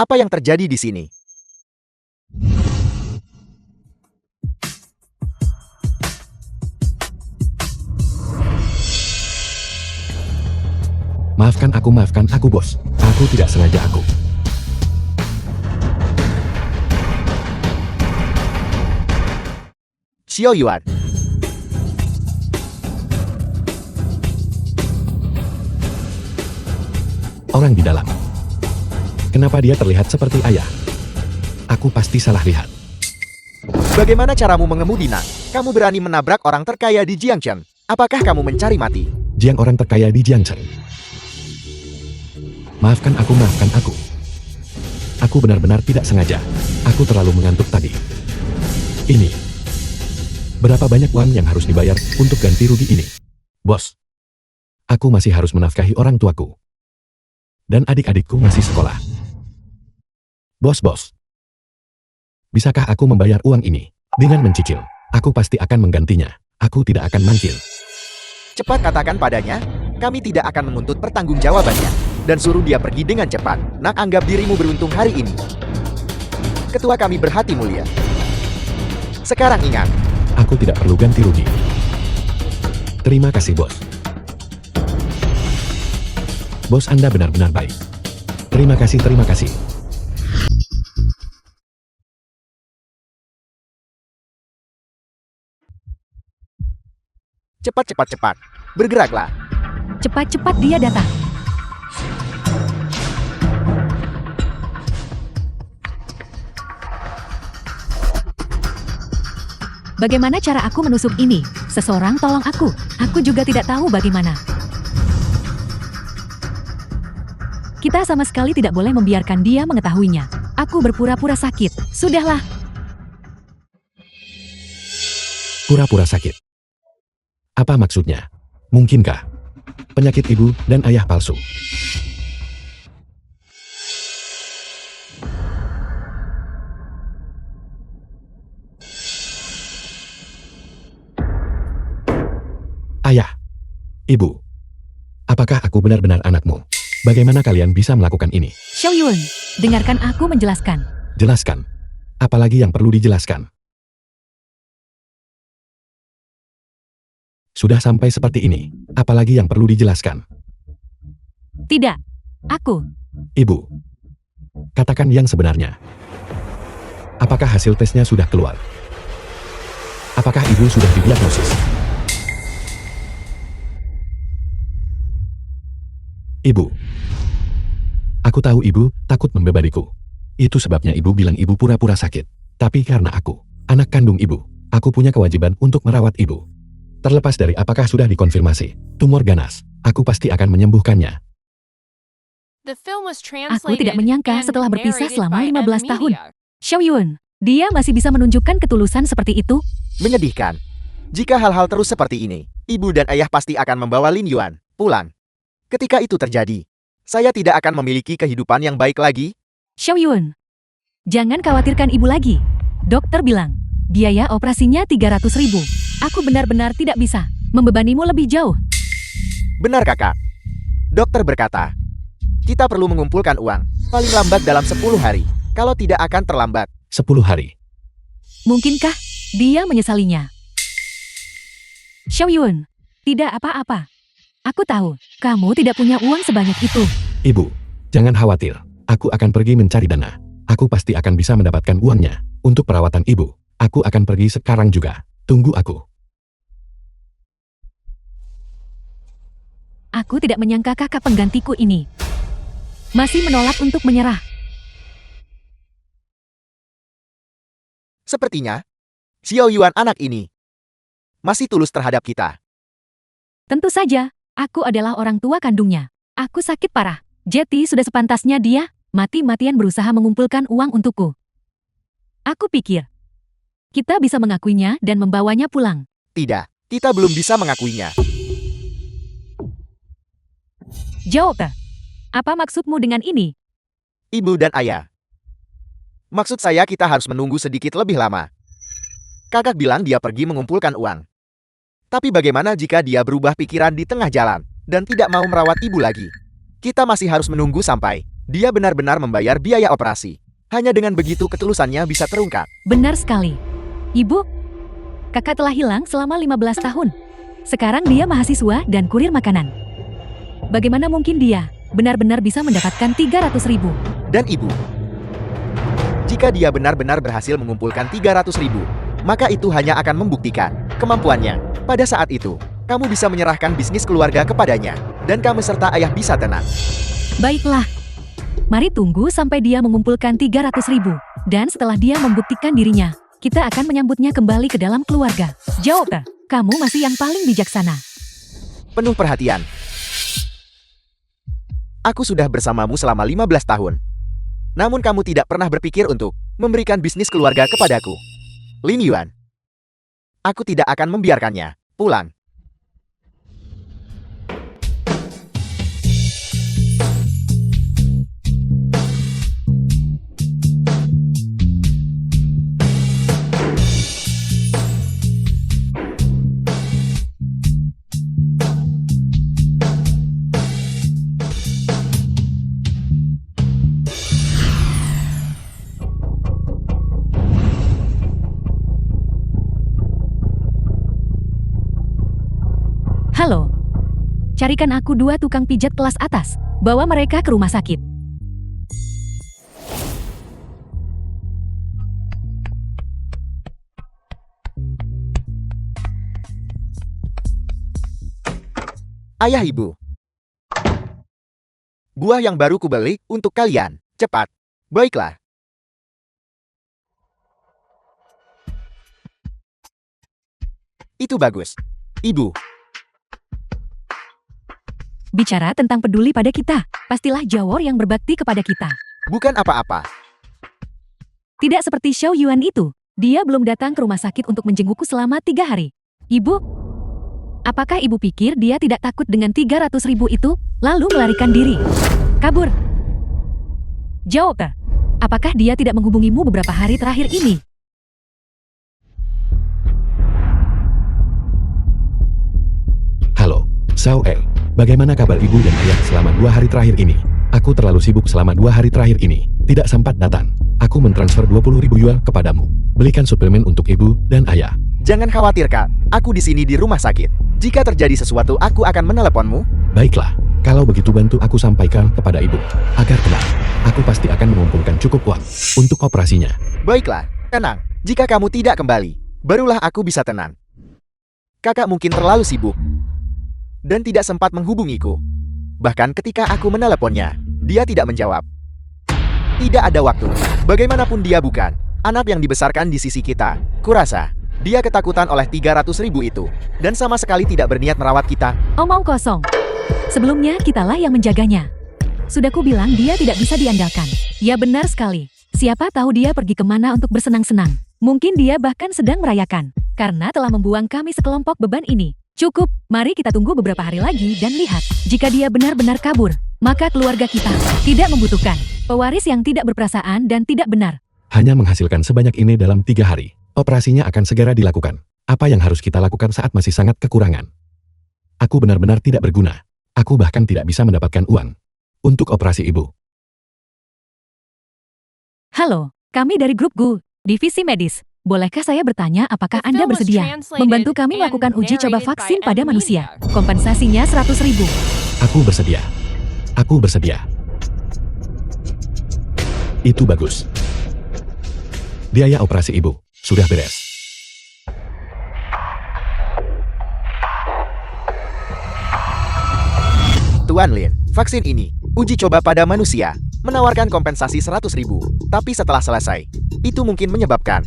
Apa yang terjadi di sini? Maafkan aku bos. Aku tidak sengaja Xiao Yuan, Orang di dalam. Kenapa dia terlihat seperti ayah? Aku pasti salah lihat. bagaimana caramu mengemudi, Nak? Kamu berani menabrak orang terkaya di Jiangchen. Apakah kamu mencari mati? Jiang orang terkaya di Jiangchen. Maafkan aku. Aku benar-benar tidak sengaja. Aku terlalu mengantuk tadi. Ini. Berapa banyak uang yang harus dibayar untuk ganti rugi ini? Bos. Aku masih harus menafkahi orang tuaku. Dan adik-adikku masih sekolah. Bos. Bisakah aku membayar uang ini? Dengan mencicil. Aku pasti akan menggantinya. Aku tidak akan mangkil. Cepat katakan padanya, kami tidak akan menuntut pertanggungjawabannya. Dan suruh dia pergi dengan cepat. Nak, anggap dirimu beruntung hari ini. Ketua kami berhati mulia. Sekarang ingat. Aku tidak perlu ganti rugi. Terima kasih, bos. Bos Anda benar-benar baik. Terima kasih. Cepat. Bergeraklah. Cepat dia datang. Bagaimana cara aku menusuk ini? Seseorang tolong aku. Aku juga tidak tahu bagaimana. Kita sama sekali tidak boleh membiarkan dia mengetahuinya. Aku berpura-pura sakit. Sudahlah. Pura-pura sakit. Apa maksudnya? Mungkinkah penyakit ibu dan ayah palsu? Ayah, ibu, apakah aku benar-benar anakmu? Bagaimana kalian bisa melakukan ini? Xiao Yun, dengarkan aku menjelaskan. Jelaskan. Apalagi yang perlu dijelaskan? Sudah sampai seperti ini, apalagi yang perlu dijelaskan? Tidak, aku. Ibu, katakan yang sebenarnya. Apakah hasil tesnya sudah keluar? Apakah ibu sudah didiagnosis? Ibu, aku tahu ibu takut membebaniku. Itu sebabnya ibu bilang ibu pura-pura sakit. Tapi karena aku, anak kandung ibu, aku punya kewajiban untuk merawat ibu. Terlepas dari apakah sudah dikonfirmasi tumor ganas, aku pasti akan menyembuhkannya. Aku tidak menyangka setelah berpisah selama 15 tahun. Xiao Yun, dia masih bisa menunjukkan ketulusan seperti itu? Menyedihkan. Jika hal-hal terus seperti ini, ibu dan ayah pasti akan membawa Lin Yuan pulang. Ketika itu terjadi, saya tidak akan memiliki kehidupan yang baik lagi. Xiao Yun, jangan khawatirkan ibu lagi. Dokter bilang, biaya operasinya 300.000. Aku benar-benar tidak bisa membebanimu lebih jauh. Benar, Kakak. Dokter berkata, kita perlu mengumpulkan uang, paling lambat dalam 10 hari. Kalau tidak akan terlambat. 10 hari. Mungkinkah dia menyesalinya? Xiao Yun, tidak apa-apa. Aku tahu, kamu tidak punya uang sebanyak itu. Ibu, jangan khawatir. Aku akan pergi mencari dana. Aku pasti akan bisa mendapatkan uangnya. Untuk perawatan ibu, aku akan pergi sekarang juga. Tunggu aku. Aku tidak menyangka kakak penggantiku ini masih menolak untuk menyerah. Sepertinya, Xiao Yuan anak ini masih tulus terhadap kita. Tentu saja, aku adalah orang tua kandungnya. Aku sakit parah. Jadi sudah sepantasnya dia mati-matian berusaha mengumpulkan uang untukku. Aku pikir kita bisa mengakuinya dan membawanya pulang. Tidak, kita belum bisa mengakuinya. Jawab, apa maksudmu dengan ini? Ibu dan ayah. Maksud saya kita harus menunggu sedikit lebih lama. Kakak bilang dia pergi mengumpulkan uang. Tapi bagaimana jika dia berubah pikiran di tengah jalan dan tidak mau merawat ibu lagi? Kita masih harus menunggu sampai Dia benar-benar membayar biaya operasi. Hanya dengan begitu ketulusannya bisa terungkap. Benar sekali. Ibu, kakak telah hilang selama 15 tahun. Sekarang dia mahasiswa dan kurir makanan. Bagaimana mungkin dia benar-benar bisa mendapatkan 300.000? Dan ibu, jika dia benar-benar berhasil mengumpulkan 300.000, maka itu hanya akan membuktikan kemampuannya. Pada saat itu, kamu bisa menyerahkan bisnis keluarga kepadanya, dan kamu serta ayah bisa tenang. Baiklah. Mari tunggu sampai dia mengumpulkan 300.000. Dan setelah dia membuktikan dirinya, kita akan menyambutnya kembali ke dalam keluarga. Joker, kamu masih yang paling bijaksana. Penuh perhatian. Aku sudah bersamamu selama 15 tahun. Namun kamu tidak pernah berpikir untuk memberikan bisnis keluarga kepadaku. Lin Yuan. Aku tidak akan membiarkannya pulang. Halo. Carikan aku 2 tukang pijat kelas atas. Bawa mereka ke rumah sakit. Ayah ibu. Buah yang baru kubeli untuk kalian. Cepat. Baiklah. Itu bagus. Ibu. Bicara tentang peduli pada kita, pastilah Jawor yang berbakti kepada kita. Bukan apa-apa. Tidak seperti Xiao Yuan itu. Dia belum datang ke rumah sakit untuk menjengukku selama 3 hari. Ibu, apakah ibu pikir dia tidak takut dengan 300.000 itu, lalu melarikan diri? Kabur. Joker, apakah dia tidak menghubungimu beberapa hari terakhir ini? Halo, Xiao El. Bagaimana kabar ibu dan ayah selama 2 hari terakhir ini? Aku terlalu sibuk selama 2 hari terakhir ini. Tidak sempat datang. Aku mentransfer 20.000 yuan kepadamu. Belikan suplemen untuk ibu dan ayah. Jangan khawatir, Kak. Aku di sini di rumah sakit. Jika terjadi sesuatu, aku akan meneleponmu. Baiklah. Kalau begitu bantu aku sampaikan kepada ibu. Agar tenang. Aku pasti akan mengumpulkan cukup uang untuk operasinya. Baiklah, tenang. Jika kamu tidak kembali, barulah aku bisa tenang. Kakak mungkin terlalu sibuk dan tidak sempat menghubungiku. Bahkan ketika aku meneleponnya, dia tidak menjawab. Tidak ada waktu. Bagaimanapun dia bukan anak yang dibesarkan di sisi kita. Kurasa, dia ketakutan oleh 300.000 itu, dan sama sekali tidak berniat merawat kita. Omong kosong. Sebelumnya kitalah yang menjaganya. Sudah ku bilang dia tidak bisa diandalkan. Ya benar sekali. Siapa tahu dia pergi kemana untuk bersenang-senang. Mungkin dia bahkan sedang merayakan, karena telah membuang kami sekelompok beban ini. Cukup, mari kita tunggu beberapa hari lagi dan lihat. Jika dia benar-benar kabur, maka keluarga kita tidak membutuhkan pewaris yang tidak berperasaan dan tidak benar. Hanya menghasilkan sebanyak ini dalam 3 hari. Operasinya akan segera dilakukan. Apa yang harus kita lakukan saat masih sangat kekurangan? Aku benar-benar tidak berguna. Aku bahkan tidak bisa mendapatkan uang untuk operasi ibu. Halo, kami dari grup GU, Divisi Medis. Bolehkah saya bertanya apakah Anda bersedia membantu kami melakukan uji coba vaksin pada manusia? Kompensasinya 100.000. Aku bersedia. Aku bersedia. Itu bagus. Biaya operasi ibu sudah beres. Tuan Lin, vaksin ini, uji coba pada manusia, menawarkan kompensasi 100.000. Tapi setelah selesai, itu mungkin menyebabkan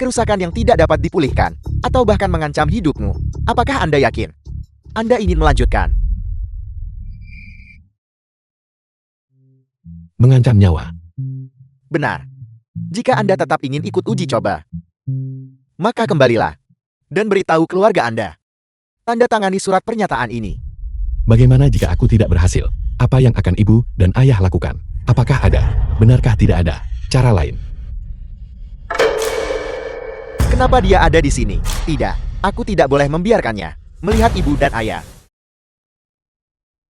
kerusakan yang tidak dapat dipulihkan, atau bahkan mengancam hidupmu. Apakah Anda yakin Anda ingin melanjutkan? Mengancam nyawa. Benar. Jika Anda tetap ingin ikut uji coba, maka kembalilah dan beritahu keluarga Anda. Tanda tangani surat pernyataan ini. Bagaimana jika aku tidak berhasil? Apa yang akan ibu dan ayah lakukan? Apakah ada? Benarkah tidak ada cara lain? Kenapa dia ada di sini? Tidak, aku tidak boleh membiarkannya melihat ibu dan ayah.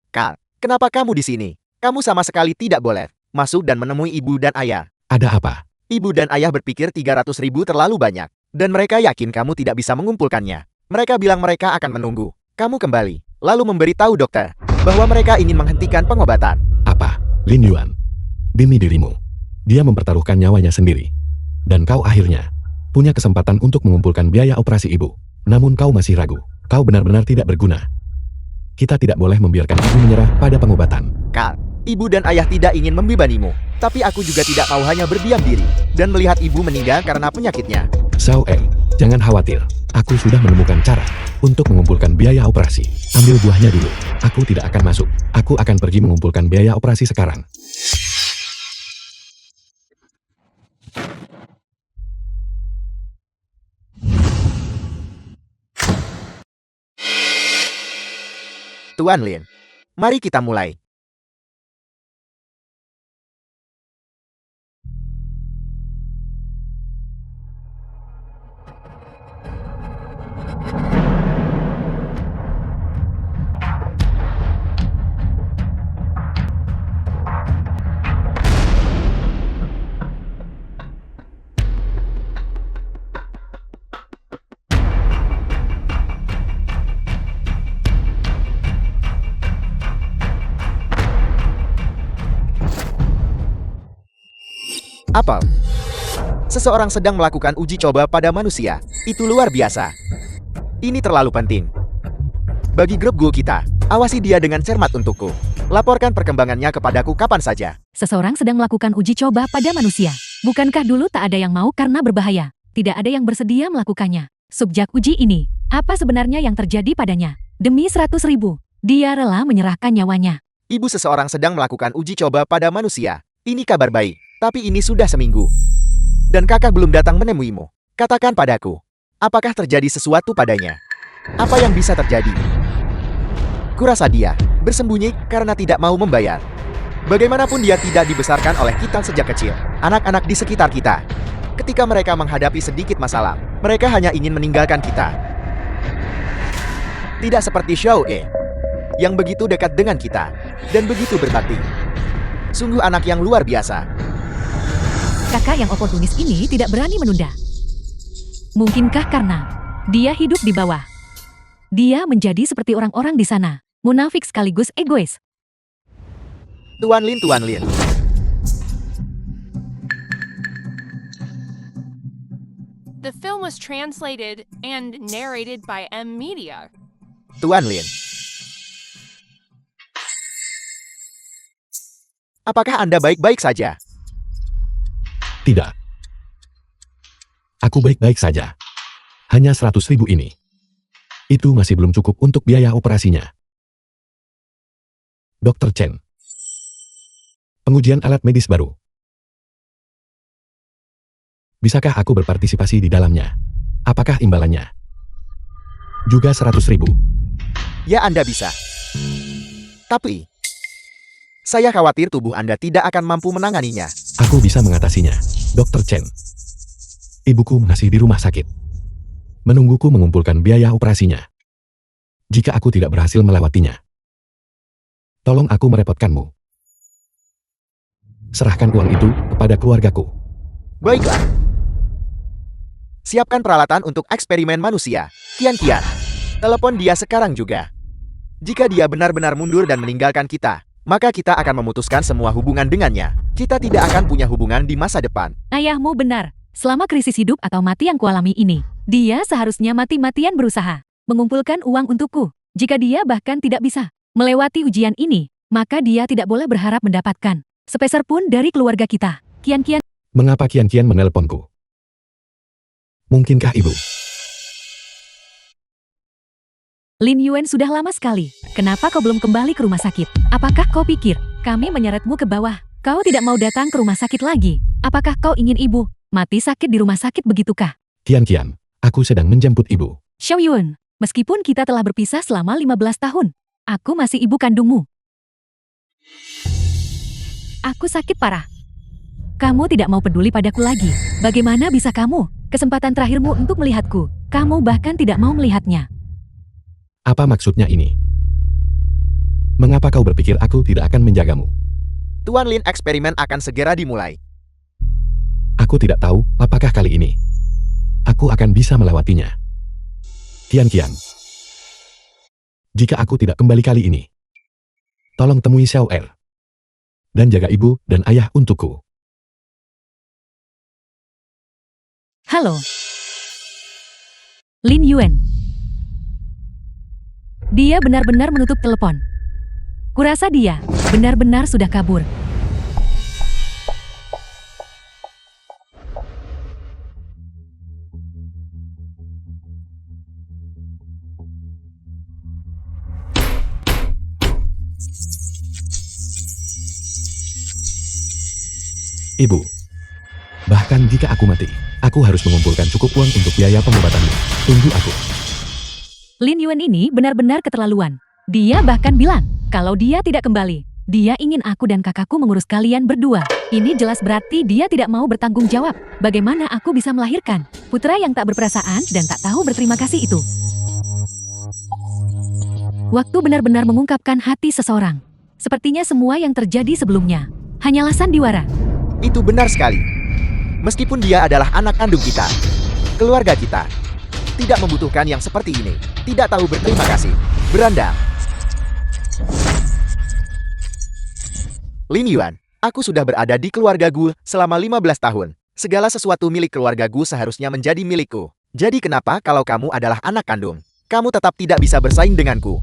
Kal, kenapa kamu di sini? Kamu sama sekali tidak boleh masuk dan menemui ibu dan ayah. Ada apa? Ibu dan ayah berpikir 300.000 terlalu banyak. Dan mereka yakin kamu tidak bisa mengumpulkannya. Mereka bilang mereka akan menunggu kamu kembali. Lalu memberitahu dokter bahwa mereka ingin menghentikan pengobatan. Apa? Lin Yuan. Demi dirimu. Dia mempertaruhkan nyawanya sendiri. Dan kau akhirnya punya kesempatan untuk mengumpulkan biaya operasi ibu. Namun kau masih ragu. Kau benar-benar tidak berguna. Kita tidak boleh membiarkan ibu menyerah pada pengobatan. Kak, ibu dan ayah tidak ingin membebanimu. Tapi aku juga tidak mau hanya berdiam diri dan melihat ibu meninggal karena penyakitnya. Xiao Eng, jangan khawatir. Aku sudah menemukan cara untuk mengumpulkan biaya operasi. Ambil buahnya dulu. Aku tidak akan masuk. Aku akan pergi mengumpulkan biaya operasi sekarang. Tuan Lin, mari kita mulai. Apel. Seseorang sedang melakukan uji coba pada manusia. Itu luar biasa. Ini terlalu penting. Bagi grup Go kita, awasi dia dengan cermat untukku. Laporkan perkembangannya kepadaku kapan saja. Seseorang sedang melakukan uji coba pada manusia. Bukankah dulu tak ada yang mau karena berbahaya? Tidak ada yang bersedia melakukannya. Subjek uji ini, apa sebenarnya yang terjadi padanya? Demi 100.000, dia rela menyerahkan nyawanya. Ibu seseorang sedang melakukan uji coba pada manusia. Ini kabar baik, tapi ini sudah seminggu. Dan kakak belum datang menemuimu. Katakan padaku, apakah terjadi sesuatu padanya? Apa yang bisa terjadi? Kurasa dia bersembunyi karena tidak mau membayar. Bagaimanapun dia tidak dibesarkan oleh kita sejak kecil. Anak-anak di sekitar kita, ketika mereka menghadapi sedikit masalah, mereka hanya ingin meninggalkan kita. Tidak seperti Xiao E, yang begitu dekat dengan kita, dan begitu berbakti. Sungguh anak yang luar biasa. Kakak yang oportunis ini tidak berani menunda. Mungkinkah karena dia hidup di bawah? Dia menjadi seperti orang-orang di sana, munafik sekaligus egois. Tuan Lin, Tuan Lin. The film was translated and narrated by M Media. Tuan Lin. Apakah Anda baik-baik saja? Tidak. Aku baik-baik saja. Hanya 100.000 ini. Itu masih belum cukup untuk biaya operasinya. Dr. Chen. Pengujian alat medis baru. Bisakah aku berpartisipasi di dalamnya? Apakah imbalannya juga 100.000? Ya, Anda bisa. Tapi saya khawatir tubuh Anda tidak akan mampu menanganinya. Aku bisa mengatasinya, Dr. Chen. Ibuku masih di rumah sakit. Menungguku mengumpulkan biaya operasinya. Jika aku tidak berhasil melewatinya, tolong aku merepotkanmu. Serahkan uang itu kepada keluargaku. Baiklah. Siapkan peralatan untuk eksperimen manusia. Kian-kian. Telepon dia sekarang juga. Jika dia benar-benar mundur dan meninggalkan kita, maka kita akan memutuskan semua hubungan dengannya. Kita tidak akan punya hubungan di masa depan. Ayahmu benar. Selama krisis hidup atau mati yang kualami ini, dia seharusnya mati-matian berusaha mengumpulkan uang untukku. Jika dia bahkan tidak bisa melewati ujian ini, maka dia tidak boleh berharap mendapatkan sepeser pun dari keluarga kita. Kian-kian. Mengapa Kian-Kian menelponku? Mungkinkah ibu? Lin Yuan sudah lama sekali. Kenapa kau belum kembali ke rumah sakit? Apakah kau pikir kami menyeretmu ke bawah? Kau tidak mau datang ke rumah sakit lagi? Apakah kau ingin ibu mati sakit di rumah sakit begitukah? Kian-Kian, aku sedang menjemput ibu. Xiao Yun, meskipun kita telah berpisah selama 15 tahun, aku masih ibu kandungmu. Aku sakit parah. Kamu tidak mau peduli padaku lagi. Bagaimana bisa kamu? Kesempatan terakhirmu untuk melihatku. Kamu bahkan tidak mau melihatnya. Apa maksudnya ini? Mengapa kau berpikir aku tidak akan menjagamu? Tuan Lin, eksperimen akan segera dimulai. Aku tidak tahu apakah kali ini aku akan bisa melewatinya. Kian. Jika aku tidak kembali kali ini, tolong temui Xiao Er dan jaga ibu dan ayah untukku. Halo. Lin Yuan. Dia benar-benar menutup telepon. Kurasa dia benar-benar sudah kabur. Ibu, bahkan jika aku mati, aku harus mengumpulkan cukup uang untuk biaya pengobatanmu. Tunggu aku. Lin Yuan ini benar-benar keterlaluan. Dia bahkan bilang, kalau dia tidak kembali, dia ingin aku dan kakakku mengurus kalian berdua. Ini jelas berarti dia tidak mau bertanggung jawab. Bagaimana aku bisa melahirkan putra yang tak berperasaan dan tak tahu berterima kasih itu? Waktu benar-benar mengungkapkan hati seseorang. Sepertinya semua yang terjadi sebelumnya hanyalah sandiwara. Itu benar sekali. Meskipun dia adalah anak kandung kita, keluarga kita tidak membutuhkan yang seperti ini. Tidak tahu berterima kasih. Berandal. Lin Yuan, aku sudah berada di keluarga Gu selama 15 tahun. Segala sesuatu milik keluarga Gu seharusnya menjadi milikku. Jadi kenapa kalau kamu adalah anak kandung, kamu tetap tidak bisa bersaing denganku?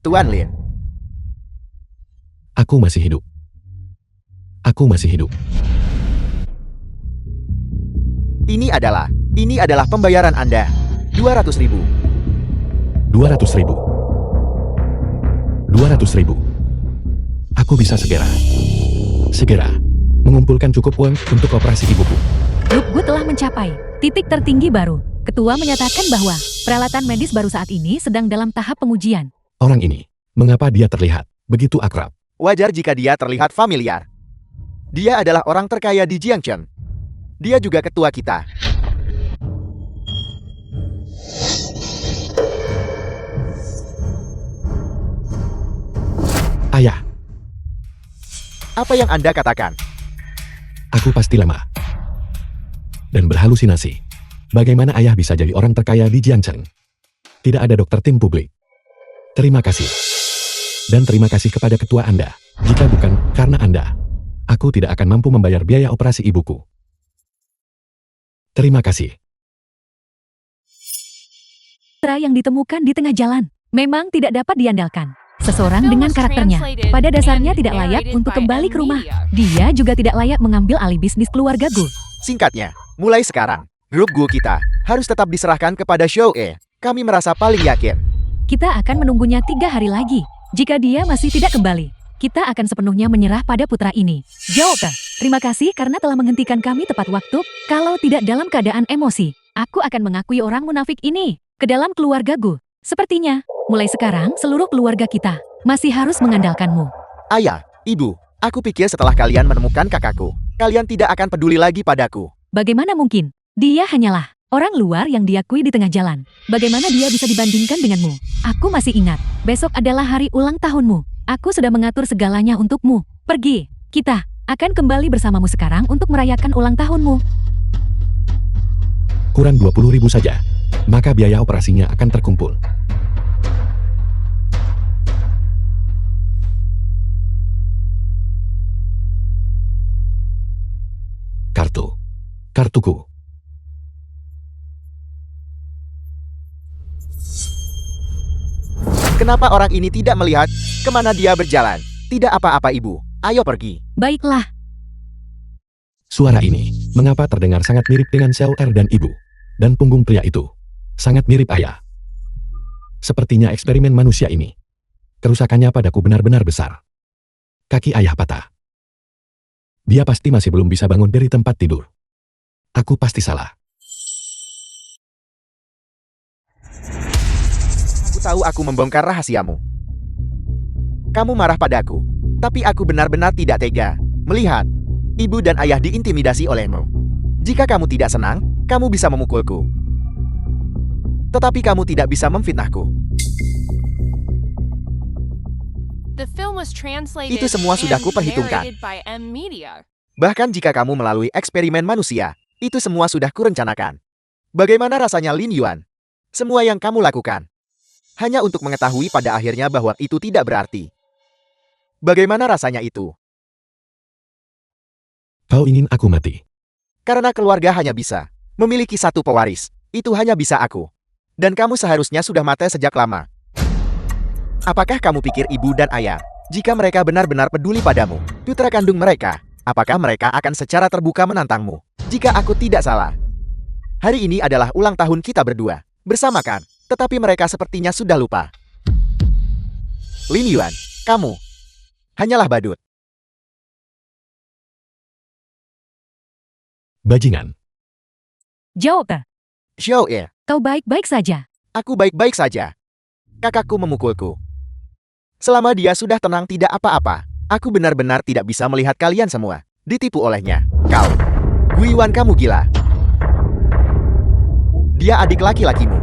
Tuan Lin. Aku masih hidup. Aku masih hidup. Ini adalah pembayaran Anda. 200.000. 200.000. 200.000. Aku bisa segera mengumpulkan cukup uang untuk operasi ibuku. Grup Gu telah mencapai titik tertinggi baru. Ketua menyatakan bahwa peralatan medis baru saat ini sedang dalam tahap pengujian. Orang ini, mengapa dia terlihat begitu akrab? Wajar jika dia terlihat familiar. Dia adalah orang terkaya di Jiangchen. Dia juga ketua kita. Ayah, Apa yang Anda katakan? aku pasti lama dan berhalusinasi. Bagaimana ayah bisa jadi orang terkaya di Jiangchen? Tidak ada dokter tim publik. Terima kasih. Dan terima kasih kepada ketua Anda. Jika bukan karena Anda, aku tidak akan mampu membayar biaya operasi ibuku. Terima kasih. Putra yang ditemukan di tengah jalan memang tidak dapat diandalkan. Seseorang Film dengan was karakternya translated pada dasarnya and tidak layak narrated untuk by kembali ke rumah. M-Media. Dia juga tidak layak mengambil alih bisnis keluarga Gu. Singkatnya, mulai sekarang, grup Gu kita harus tetap diserahkan kepada Xiao E. Kami merasa paling yakin. Kita akan menunggunya 3 hari lagi. Jika dia masih tidak kembali, kita akan sepenuhnya menyerah pada putra ini. Joker, terima kasih karena telah menghentikan kami tepat waktu. Kalau tidak dalam keadaan emosi, aku akan mengakui orang munafik ini ke dalam keluarga Gu. Sepertinya, mulai sekarang seluruh keluarga kita masih harus mengandalkanmu. Ayah, Ibu, aku pikir setelah kalian menemukan kakakku, kalian tidak akan peduli lagi padaku. Bagaimana mungkin? Dia hanyalah orang luar yang diakui di tengah jalan. Bagaimana dia bisa dibandingkan denganmu? Aku masih ingat, besok adalah hari ulang tahunmu. Aku sudah mengatur segalanya untukmu. Pergi, kita akan kembali bersamamu sekarang untuk merayakan ulang tahunmu. Kurang 20.000 saja, maka biaya operasinya akan terkumpul. Kartuku. Kenapa orang ini tidak melihat kemana dia berjalan? Tidak apa-apa, Ibu. Ayo pergi. Baiklah, Suara ini, mengapa terdengar sangat mirip dengan Xiao Er dan ibu? Dan punggung pria itu, sangat mirip ayah. Sepertinya eksperimen manusia ini. Kerusakannya padaku benar-benar besar. Kaki ayah patah. Dia pasti masih belum bisa bangun dari tempat tidur. Aku pasti salah. Aku tahu aku membongkar rahasiamu. Kamu marah padaku, tapi aku benar-benar tidak tega melihat ibu dan ayah diintimidasi olehmu. Jika kamu tidak senang, kamu bisa memukulku. Tetapi kamu tidak bisa memfitnahku. The film was translated Itu semua sudah and kuperhitungkan. narrated by M Media. Bahkan jika kamu melalui eksperimen manusia, itu semua sudah kurencanakan. Bagaimana rasanya Lin Yuan? Semua yang kamu lakukan hanya untuk mengetahui pada akhirnya bahwa itu tidak berarti. Bagaimana rasanya itu? Kau ingin aku mati. Karena keluarga hanya bisa memiliki satu pewaris. Itu hanya bisa aku. Dan kamu seharusnya sudah mati sejak lama. Apakah kamu pikir ibu dan ayah, jika mereka benar-benar peduli padamu, putra kandung mereka, apakah mereka akan secara terbuka menantangmu? Jika aku tidak salah, hari ini adalah ulang tahun kita berdua, bersama kan? Tetapi mereka sepertinya sudah lupa. Lin Yuan, kamu hanyalah badut. Bajingan. Jawab, Xiao Ye, kau baik-baik saja. aku baik-baik saja. Kakakku memukulku. Selama dia sudah tenang tidak apa-apa, aku benar-benar tidak bisa melihat kalian semua ditipu olehnya. Kau, Guiwan, kamu gila. Dia adik laki-lakimu.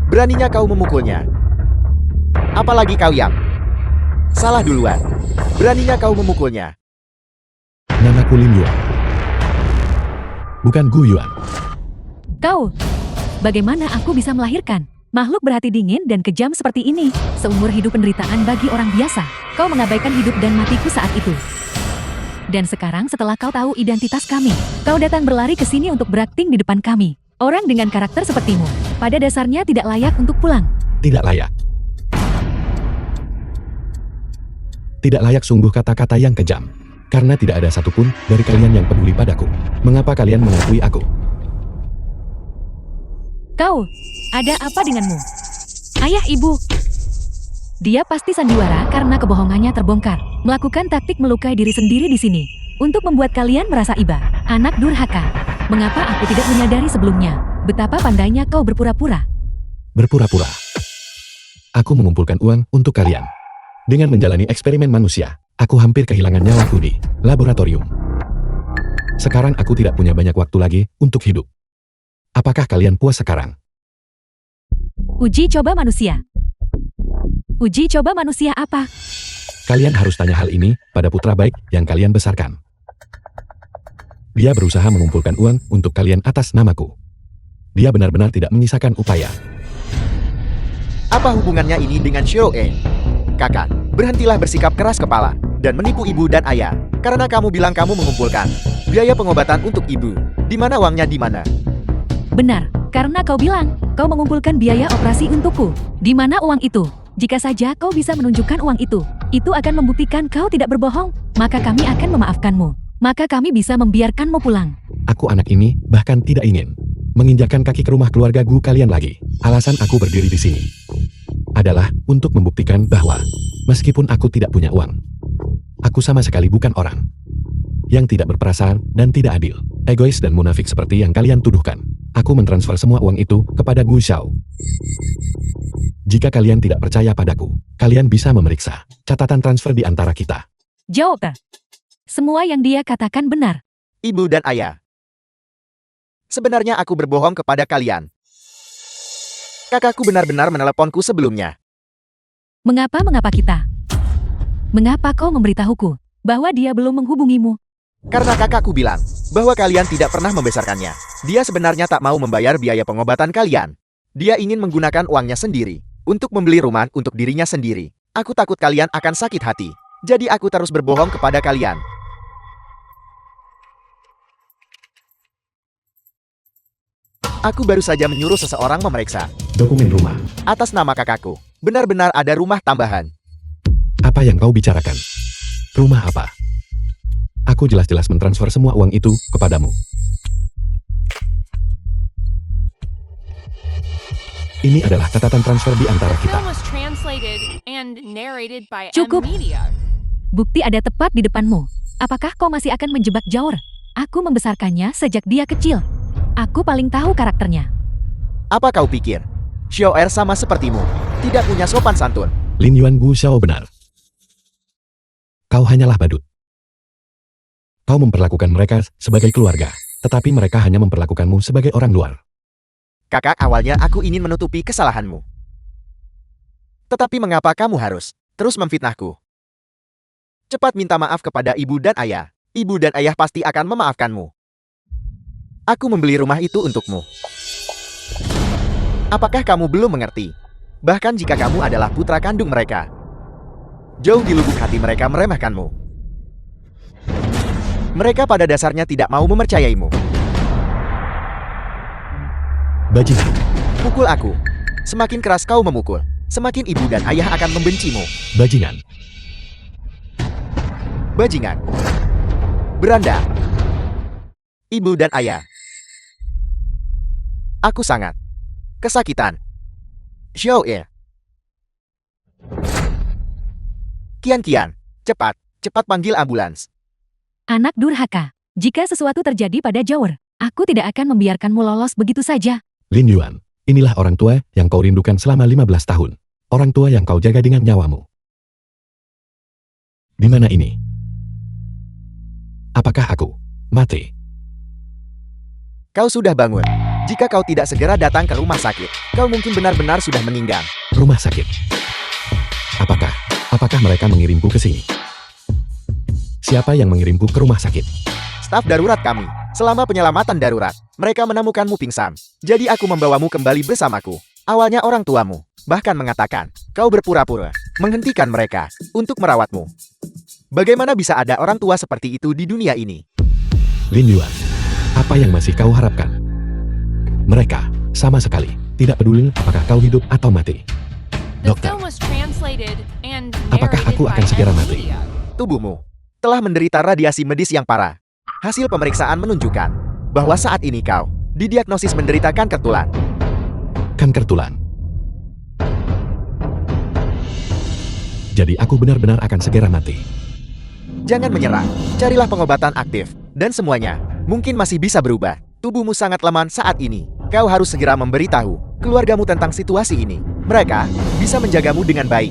Beraninya kau memukulnya. Apalagi kau yang salah duluan. Beraninya kau memukulnya. Namaku Lin Yuan. Bukan Gu Yuan. Kau, bagaimana aku bisa melahirkan makhluk berhati dingin dan kejam seperti ini? Seumur hidup penderitaan bagi orang biasa. Kau mengabaikan hidup dan matiku saat itu. Dan sekarang setelah kau tahu identitas kami, kau datang berlari ke sini untuk berakting di depan kami. Orang dengan karakter sepertimu, pada dasarnya tidak layak untuk pulang. Tidak layak. Tidak layak sungguh kata-kata yang kejam. Karena tidak ada satupun dari kalian yang peduli padaku. Mengapa kalian mengakui aku? Kau, ada apa denganmu? Ayah ibu. Dia pasti sandiwara karena kebohongannya terbongkar. Melakukan taktik melukai diri sendiri di sini. Untuk membuat kalian merasa iba. Anak durhaka. Mengapa aku tidak menyadari sebelumnya? Betapa pandainya kau berpura-pura. Berpura-pura. Aku mengumpulkan uang untuk kalian. Dengan menjalani eksperimen manusia, aku hampir kehilangan nyawaku di laboratorium. Sekarang aku tidak punya banyak waktu lagi untuk hidup. Apakah kalian puas sekarang? Uji coba manusia. Uji coba manusia apa? Kalian harus tanya hal ini pada putra baik yang kalian besarkan. Dia berusaha mengumpulkan uang untuk kalian atas namaku. Dia benar-benar tidak menyisakan upaya. Apa hubungannya ini dengan Xiao Ye? Kakak, berhentilah bersikap keras kepala dan menipu ibu dan ayah. Karena kamu bilang kamu mengumpulkan biaya pengobatan untuk ibu. Di mana uangnya di mana? Benar, karena kau bilang kau mengumpulkan biaya operasi untukku. Di mana uang itu? Jika saja kau bisa menunjukkan uang itu akan membuktikan kau tidak berbohong, maka kami akan memaafkanmu. Maka kami bisa membiarkanmu pulang. Aku anak ini bahkan tidak ingin menginjakkan kaki ke rumah keluarga gu kalian lagi. Alasan aku berdiri di sini adalah untuk membuktikan bahwa meskipun aku tidak punya uang, aku sama sekali bukan orang yang tidak berperasaan dan tidak adil, egois dan munafik seperti yang kalian tuduhkan. Aku mentransfer semua uang itu kepada Gu Xiao. Jika kalian tidak percaya padaku, kalian bisa memeriksa catatan transfer di antara kita. Jawab. Semua yang dia katakan benar. Ibu dan ayah. Sebenarnya aku berbohong kepada kalian. Kakakku benar-benar meneleponku sebelumnya. Mengapa kita? Mengapa kau memberitahuku bahwa dia belum menghubungimu? Karena kakakku bilang bahwa kalian tidak pernah membesarkannya. Dia sebenarnya tak mau membayar biaya pengobatan kalian. Dia ingin menggunakan uangnya sendiri untuk membeli rumah untuk dirinya sendiri. Aku takut kalian akan sakit hati. Jadi aku terus berbohong kepada kalian. Aku baru saja menyuruh seseorang memeriksa Dokumen rumah. atas nama kakakku. Benar-benar ada rumah tambahan. Apa yang kau bicarakan? Rumah apa? Aku jelas-jelas mentransfer semua uang itu kepadamu. Ini adalah catatan transfer di antara The kita. film was translated and narrated by Cukup. M Media. Bukti ada tepat di depanmu. Apakah kau masih akan menjebak Jaur? Aku membesarkannya sejak dia kecil. Aku paling tahu karakternya. Apa kau pikir? Xiao Er sama sepertimu. Tidak punya sopan santun. Lin Yuan Gu Xiao benar. Kau hanyalah badut. Kau memperlakukan mereka sebagai keluarga, tetapi mereka hanya memperlakukanmu sebagai orang luar. Kakak, awalnya aku ingin menutupi kesalahanmu. Tetapi mengapa kamu harus terus memfitnahku. Cepat minta maaf kepada ibu dan ayah. Ibu dan ayah pasti akan memaafkanmu. Aku membeli rumah itu untukmu. Apakah kamu belum mengerti? Bahkan jika kamu adalah putra kandung mereka, jauh di lubuk hati mereka meremehkanmu. Mereka pada dasarnya tidak mau mempercayaimu. Bajingan. Pukul aku. Semakin keras kau memukul, semakin ibu dan ayah akan membencimu. Bajingan. Bajingan. Beranda. Ibu dan ayah. Aku sangat kesakitan. Xiao Ye. Kian, cepat panggil ambulans. Anak durhaka. Jika sesuatu terjadi pada Jawar, aku tidak akan membiarkanmu lolos begitu saja. Lin Yuan, inilah orang tua yang kau rindukan selama 15 tahun. Orang tua yang kau jaga dengan nyawamu. Di mana ini? Apakah aku mati? Kau sudah bangun. Jika kau tidak segera datang ke rumah sakit, kau mungkin benar-benar sudah meninggal. Rumah sakit. Apakah mereka mengirimku ke sini? Siapa yang mengirimku ke rumah sakit? Staf darurat kami. Selama penyelamatan darurat, mereka menemukanmu pingsan. Jadi aku membawamu kembali bersamaku. Awalnya orang tuamu bahkan mengatakan, kau berpura-pura menghentikan mereka untuk merawatmu. Bagaimana bisa ada orang tua seperti itu di dunia ini? Lin Yuan, apa yang masih kau harapkan? Mereka sama sekali tidak peduli apakah kau hidup atau mati. The Dokter, film was translated and apakah narrated aku by akan segera mati? M-Media. Tubuhmu telah menderita radiasi medis yang parah. Hasil pemeriksaan menunjukkan bahwa saat ini kau didiagnosis menderita kanker tulang. Kanker tulang. Jadi aku benar-benar akan segera mati. Jangan menyerah, carilah pengobatan aktif, dan semuanya mungkin masih bisa berubah. Tubuhmu sangat lemah saat ini. Kau harus segera memberitahu keluargamu tentang situasi ini. Mereka bisa menjagamu dengan baik.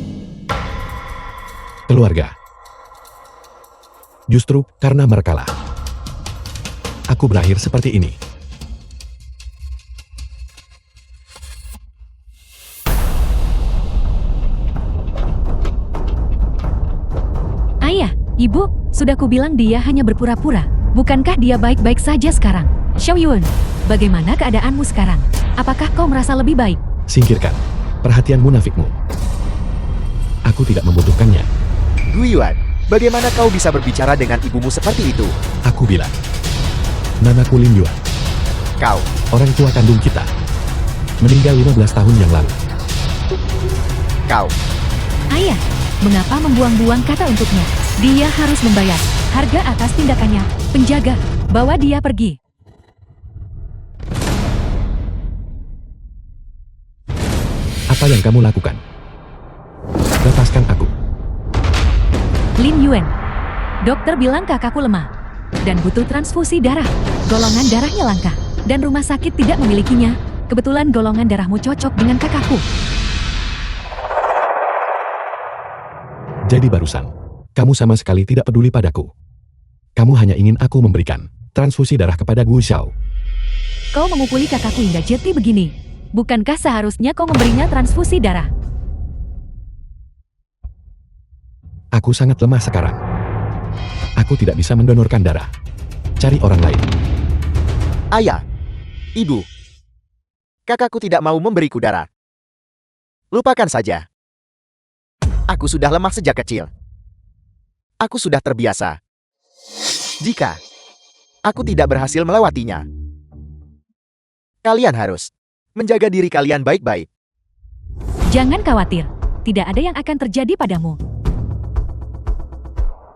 Keluarga. Justru karena merekalah aku berakhir seperti ini. Ayah, ibu, sudah kubilang dia hanya berpura-pura. Bukankah dia baik-baik saja sekarang? Xiao Yun, bagaimana keadaanmu sekarang? Apakah kau merasa lebih baik? Singkirkan perhatian munafikmu. Aku tidak membutuhkannya. Gu Yuan, bagaimana kau bisa berbicara dengan ibumu seperti itu? Aku bilang, namaku Lin Yuan. Kau, Orang tua kandung kita meninggal 15 tahun yang lalu. kau, Ayah, mengapa membuang-buang kata untuknya? Dia harus membayar harga atas tindakannya. Penjaga, bawa dia pergi. Apa yang kamu lakukan? Lepaskan aku. Lin Yuan, dokter bilang kakakku lemah dan butuh transfusi darah. Golongan darahnya langka dan rumah sakit tidak memilikinya. Kebetulan golongan darahmu cocok dengan kakakku. Jadi barusan, kamu sama sekali tidak peduli padaku. Kamu hanya ingin aku memberikan transfusi darah kepada Gu Xiao. Kau memukuli kakakku hingga jeti begini. Bukankah seharusnya kau memberinya transfusi darah? Aku sangat lemah sekarang. Aku tidak bisa mendonorkan darah. Cari orang lain. ayah, ibu. Kakakku tidak mau memberiku darah. Lupakan saja. Aku sudah lemah sejak kecil. Aku sudah terbiasa. Jika aku tidak berhasil melewatinya, kalian harus menjaga diri kalian baik-baik. Jangan khawatir, tidak ada yang akan terjadi padamu.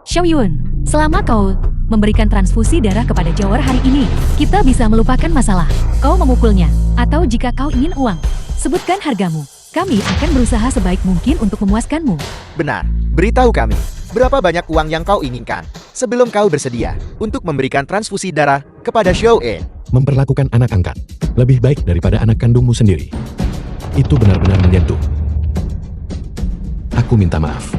Xiao Yun, selama kau memberikan transfusi darah kepada Jawar hari ini, kita bisa melupakan masalah. Kau memukulnya, atau jika kau ingin uang, sebutkan hargamu. Kami akan berusaha sebaik mungkin untuk memuaskanmu. Benar, beritahu kami, berapa banyak uang yang kau inginkan sebelum kau bersedia untuk memberikan transfusi darah kepada Xiao E. Memperlakukan anak angkat lebih baik daripada anak kandungmu sendiri. Itu benar-benar menyentuh. Aku minta maaf.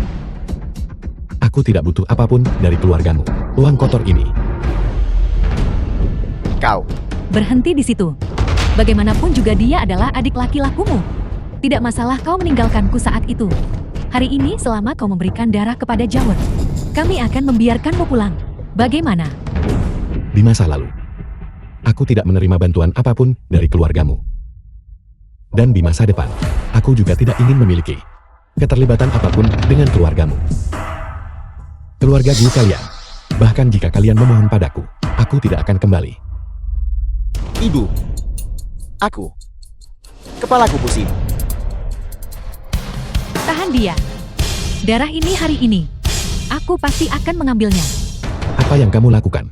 Aku tidak butuh apapun dari keluargamu. Uang kotor ini. Kau, Berhenti di situ. Bagaimanapun juga dia adalah adik laki-lakumu. Tidak masalah kau meninggalkanku saat itu. Hari ini selama kau memberikan darah kepada Jawar, kami akan membiarkanmu pulang. Bagaimana? Di masa lalu, aku tidak menerima bantuan apapun dari keluargamu. Dan di masa depan, aku juga tidak ingin memiliki keterlibatan apapun dengan keluargamu. Keluarga gue kalian, bahkan jika kalian memohon padaku, aku tidak akan kembali. Ibu. Kepalaku pusing. Tahan dia. Darah ini hari ini. Aku pasti akan mengambilnya. Apa yang kamu lakukan?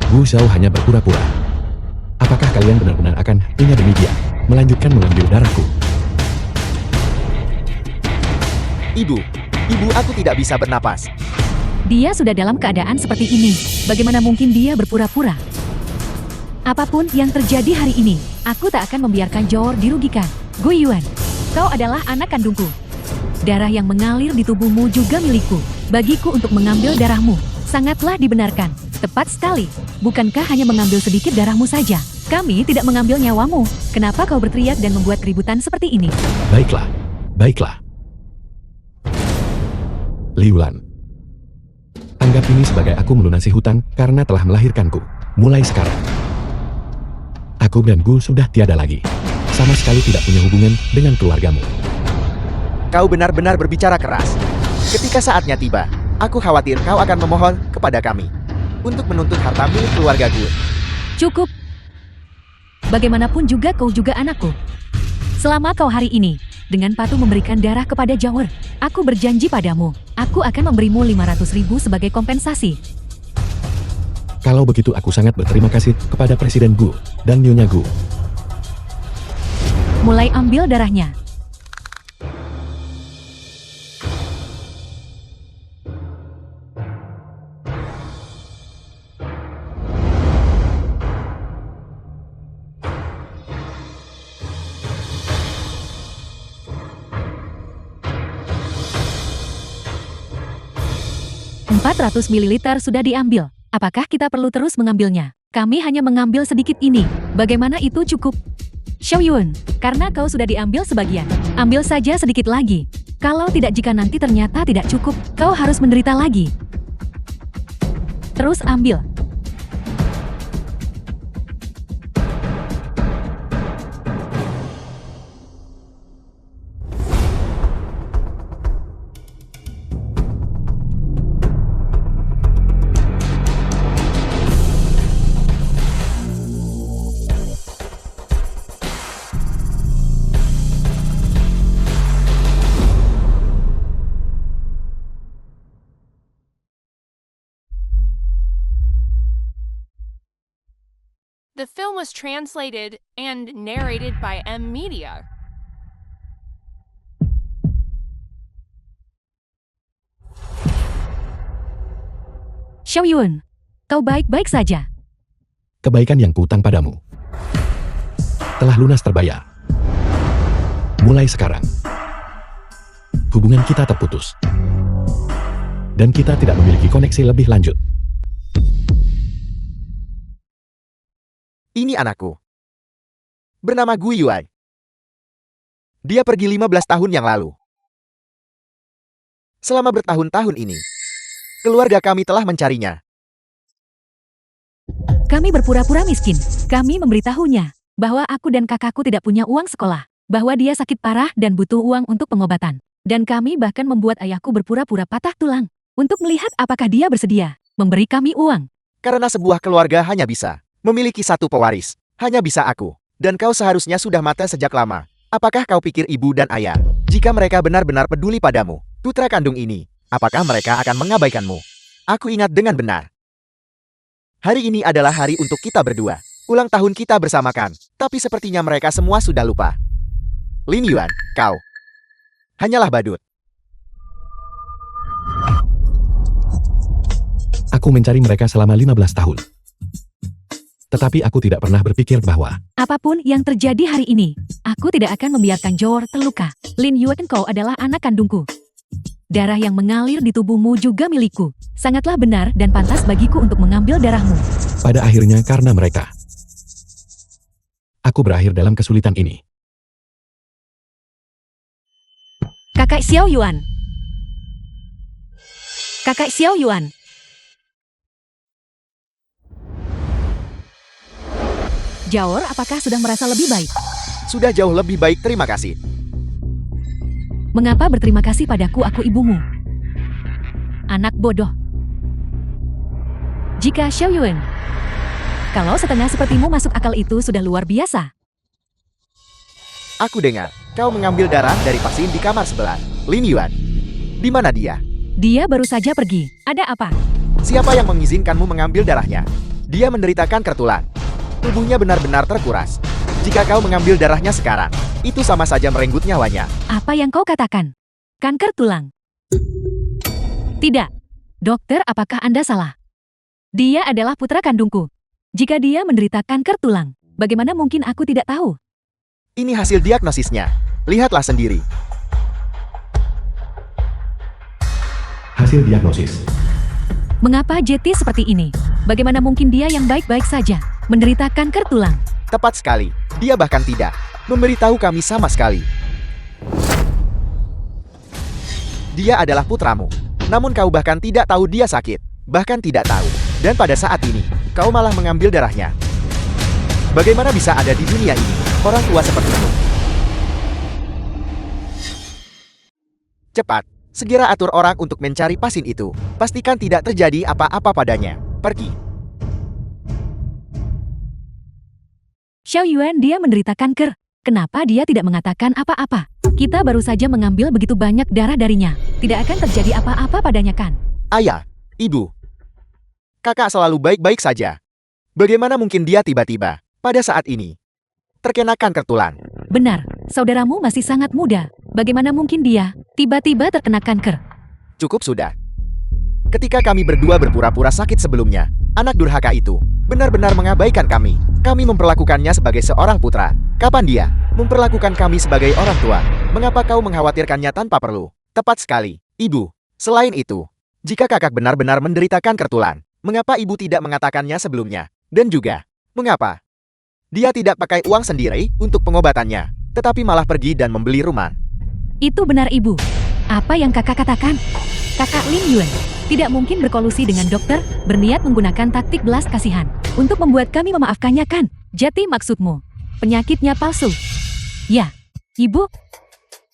Gu Shao hanya berpura-pura. Apakah kalian benar-benar akan hanya demikian, melanjutkan mengambil darahku? Ibu, aku tidak bisa bernapas. Dia sudah dalam keadaan seperti ini. Bagaimana mungkin dia berpura-pura? Apapun yang terjadi hari ini, aku tak akan membiarkan Jawar dirugikan. Gu Yuan, kau adalah anak kandungku. Darah yang mengalir di tubuhmu juga milikku. Bagiku untuk mengambil darahmu sangatlah dibenarkan. Tepat sekali. Bukankah hanya mengambil sedikit darahmu saja? Kami tidak mengambil nyawamu. Kenapa kau berteriak dan membuat keributan seperti ini? Baiklah. Liulan, anggap ini sebagai aku melunasi hutang karena telah melahirkanku. Mulai sekarang, aku dan Gu sudah tiada lagi. Sama sekali tidak punya hubungan dengan keluargamu. Kau benar-benar berbicara keras. Ketika saatnya tiba, aku khawatir kau akan memohon kepada kami untuk menuntut harta milik keluarga gue. Cukup. Bagaimanapun juga kau juga anakku. Selama kau hari ini, dengan patuh memberikan darah kepada Jawar, aku berjanji padamu, aku akan memberimu 500.000 sebagai kompensasi. Kalau begitu aku sangat berterima kasih kepada Presiden Gu dan Nyonya Gu. Mulai ambil darahnya. $400 ml sudah diambil. Apakah kita perlu terus mengambilnya? Kami hanya mengambil sedikit ini. Bagaimana itu cukup? Xiao Yun, karena kau sudah diambil sebagian, ambil saja sedikit lagi. Kalau tidak, jika nanti ternyata tidak cukup, kau harus menderita lagi. Terus ambil. The film was translated and narrated by M Media. Xiao Yun, kau baik-baik saja. Kebaikan yang kuutang padamu telah lunas terbayar. Mulai sekarang, hubungan kita terputus. Dan kita tidak memiliki koneksi lebih lanjut. Ini anakku. Bernama Gu Yuan. Dia pergi 15 tahun yang lalu. Selama bertahun-tahun ini, keluarga kami telah mencarinya. Kami berpura-pura miskin. Kami memberitahunya bahwa aku dan kakakku tidak punya uang sekolah, bahwa dia sakit parah dan butuh uang untuk pengobatan. Dan kami bahkan membuat ayahku berpura-pura patah tulang untuk melihat apakah dia bersedia memberi kami uang. Karena sebuah keluarga hanya bisa memiliki satu pewaris. Hanya bisa aku. Dan kau seharusnya sudah mati sejak lama. Apakah kau pikir ibu dan ayah, jika mereka benar-benar peduli padamu, putra kandung ini, apakah mereka akan mengabaikanmu? Aku ingat dengan benar. Hari ini adalah hari untuk kita berdua. Ulang tahun kita bersamakan. Tapi sepertinya mereka semua sudah lupa. Lin Yuan, kau hanyalah badut. Aku mencari mereka selama 15 tahun. Tetapi aku tidak pernah berpikir bahwa Apapun yang terjadi hari ini, aku tidak akan membiarkan Jawar terluka. Lin Yuan, kau adalah anak kandungku. Darah yang mengalir di tubuhmu juga milikku. Sangatlah benar dan pantas bagiku untuk mengambil darahmu. pada akhirnya karena mereka, aku berakhir dalam kesulitan ini. Kakak Xiao Yuan. Kakak Xiao Yuan. Jaor, apakah sudah merasa lebih baik? Sudah jauh lebih baik, terima kasih. Mengapa berterima kasih padaku, aku ibumu? Anak bodoh. Jika Xiao Yuan, kalau setengah sepertimu masuk akal itu sudah luar biasa. Aku dengar, kau mengambil darah dari pasien di kamar sebelah. Lin Yuan. Di mana dia? Dia baru saja pergi. Ada apa? Siapa yang mengizinkanmu mengambil darahnya? Dia menderita kanker tulang. Tubuhnya benar-benar terkuras. Jika kau mengambil darahnya sekarang, itu sama saja merenggut nyawanya. Apa yang kau katakan? Kanker tulang? Tidak. Dokter, apakah Anda salah? Dia adalah putra kandungku. Jika dia menderita kanker tulang, bagaimana mungkin aku tidak tahu? Ini hasil diagnosisnya. Lihatlah sendiri. Hasil diagnosis. Mengapa Jetty seperti ini? Bagaimana mungkin dia yang baik-baik saja menderita kanker tulang? Tepat sekali. Dia bahkan tidak memberitahu kami sama sekali. Dia adalah putramu. Namun kau bahkan tidak tahu dia sakit. Bahkan tidak tahu. Dan pada saat ini, kau malah mengambil darahnya. Bagaimana bisa ada di dunia ini orang tua sepertimu? Cepat, segera atur orang untuk mencari pasien itu. Pastikan tidak terjadi apa-apa padanya. Pergi. Xiao Yuan, dia menderita kanker. Kenapa dia tidak mengatakan apa-apa? Kita baru saja mengambil begitu banyak darah darinya. Tidak akan terjadi apa-apa padanya kan? Ayah, ibu. Kakak selalu baik-baik saja. Bagaimana mungkin dia tiba-tiba, pada saat ini, terkena kanker tulang? Benar, saudaramu masih sangat muda. Bagaimana mungkin dia tiba-tiba terkena kanker? Cukup sudah. Ketika kami berdua berpura-pura sakit sebelumnya, anak durhaka itu benar-benar mengabaikan kami. Kami memperlakukannya sebagai seorang putra. Kapan dia memperlakukan kami sebagai orang tua? Mengapa kau mengkhawatirkannya tanpa perlu? Tepat sekali, ibu. Selain itu, jika kakak benar-benar menderita kanker tulang, mengapa ibu tidak mengatakannya sebelumnya? Dan juga, mengapa dia tidak pakai uang sendiri untuk pengobatannya, tetapi malah pergi dan membeli rumah? Itu benar, Ibu. Apa yang kakak katakan? Kakak Lin Yuan tidak mungkin berkolusi dengan dokter, berniat menggunakan taktik belas kasihan untuk membuat kami memaafkannya kan? Jati maksudmu, penyakitnya palsu? Ya, Ibu.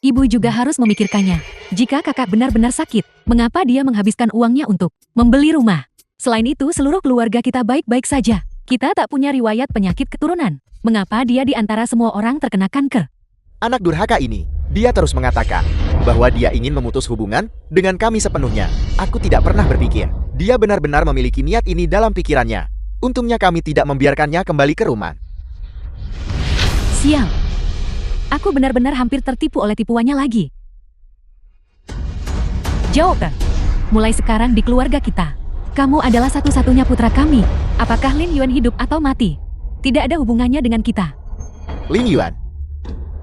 Ibu juga harus memikirkannya. Jika kakak benar-benar sakit, mengapa dia menghabiskan uangnya untuk membeli rumah? Selain itu, seluruh keluarga kita baik-baik saja. Kita tak punya riwayat penyakit keturunan. Mengapa dia di antara semua orang terkena kanker? Anak durhaka ini, dia terus mengatakan bahwa dia ingin memutus hubungan dengan kami sepenuhnya. Aku tidak pernah berpikir dia benar-benar memiliki niat ini dalam pikirannya. Untungnya kami tidak membiarkannya kembali ke rumah. Sial. Aku benar-benar hampir tertipu oleh tipuannya lagi. Jawab, mulai sekarang di keluarga kita, kamu adalah satu-satunya putra kami. Apakah Lin Yuan hidup atau mati? Tidak ada hubungannya dengan kita. Lin Yuan,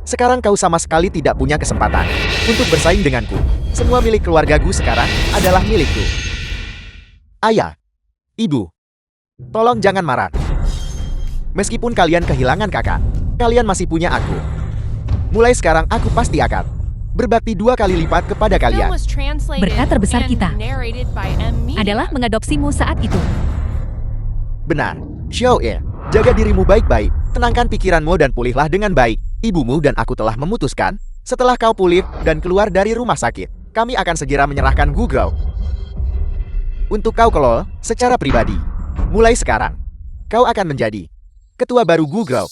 sekarang kau sama sekali tidak punya kesempatan untuk bersaing denganku. Semua milik keluargaku sekarang adalah milikku. Ayah, ibu, tolong jangan marah. Meskipun kalian kehilangan kakak, kalian masih punya aku. Mulai sekarang aku pasti akan berbakti 2 kali lipat kepada The film kalian. was translated Berkat terbesar and kita narrated by M Media. adalah mengadopsimu saat itu. Benar, Xiao Ye, jaga dirimu baik-baik, tenangkan pikiranmu dan pulihlah dengan baik. Ibumu dan aku telah memutuskan, setelah kau pulih dan keluar dari rumah sakit, kami akan segera menyerahkan Gugrao untuk kau kelola secara pribadi. Mulai sekarang, kau akan menjadi ketua baru Gugrao.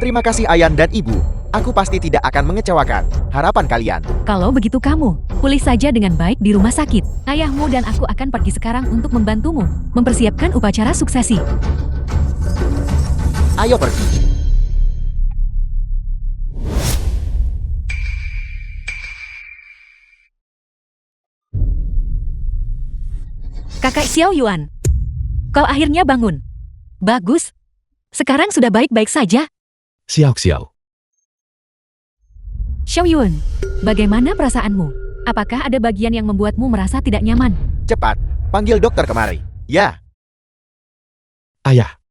Terima kasih Ayan dan Ibu. Aku pasti tidak akan mengecewakan harapan kalian. Kalau begitu kamu, pulih saja dengan baik di rumah sakit. Ayahmu dan aku akan pergi sekarang untuk membantumu mempersiapkan upacara suksesi. Ayo pergi. Kakak Xiao Yuan, kau akhirnya bangun. Bagus. Sekarang sudah baik-baik saja. Xiao Xiao. Xiao Yuan, bagaimana perasaanmu? Apakah ada bagian yang membuatmu merasa tidak nyaman? Cepat, panggil dokter kemari. Ya, Ayah.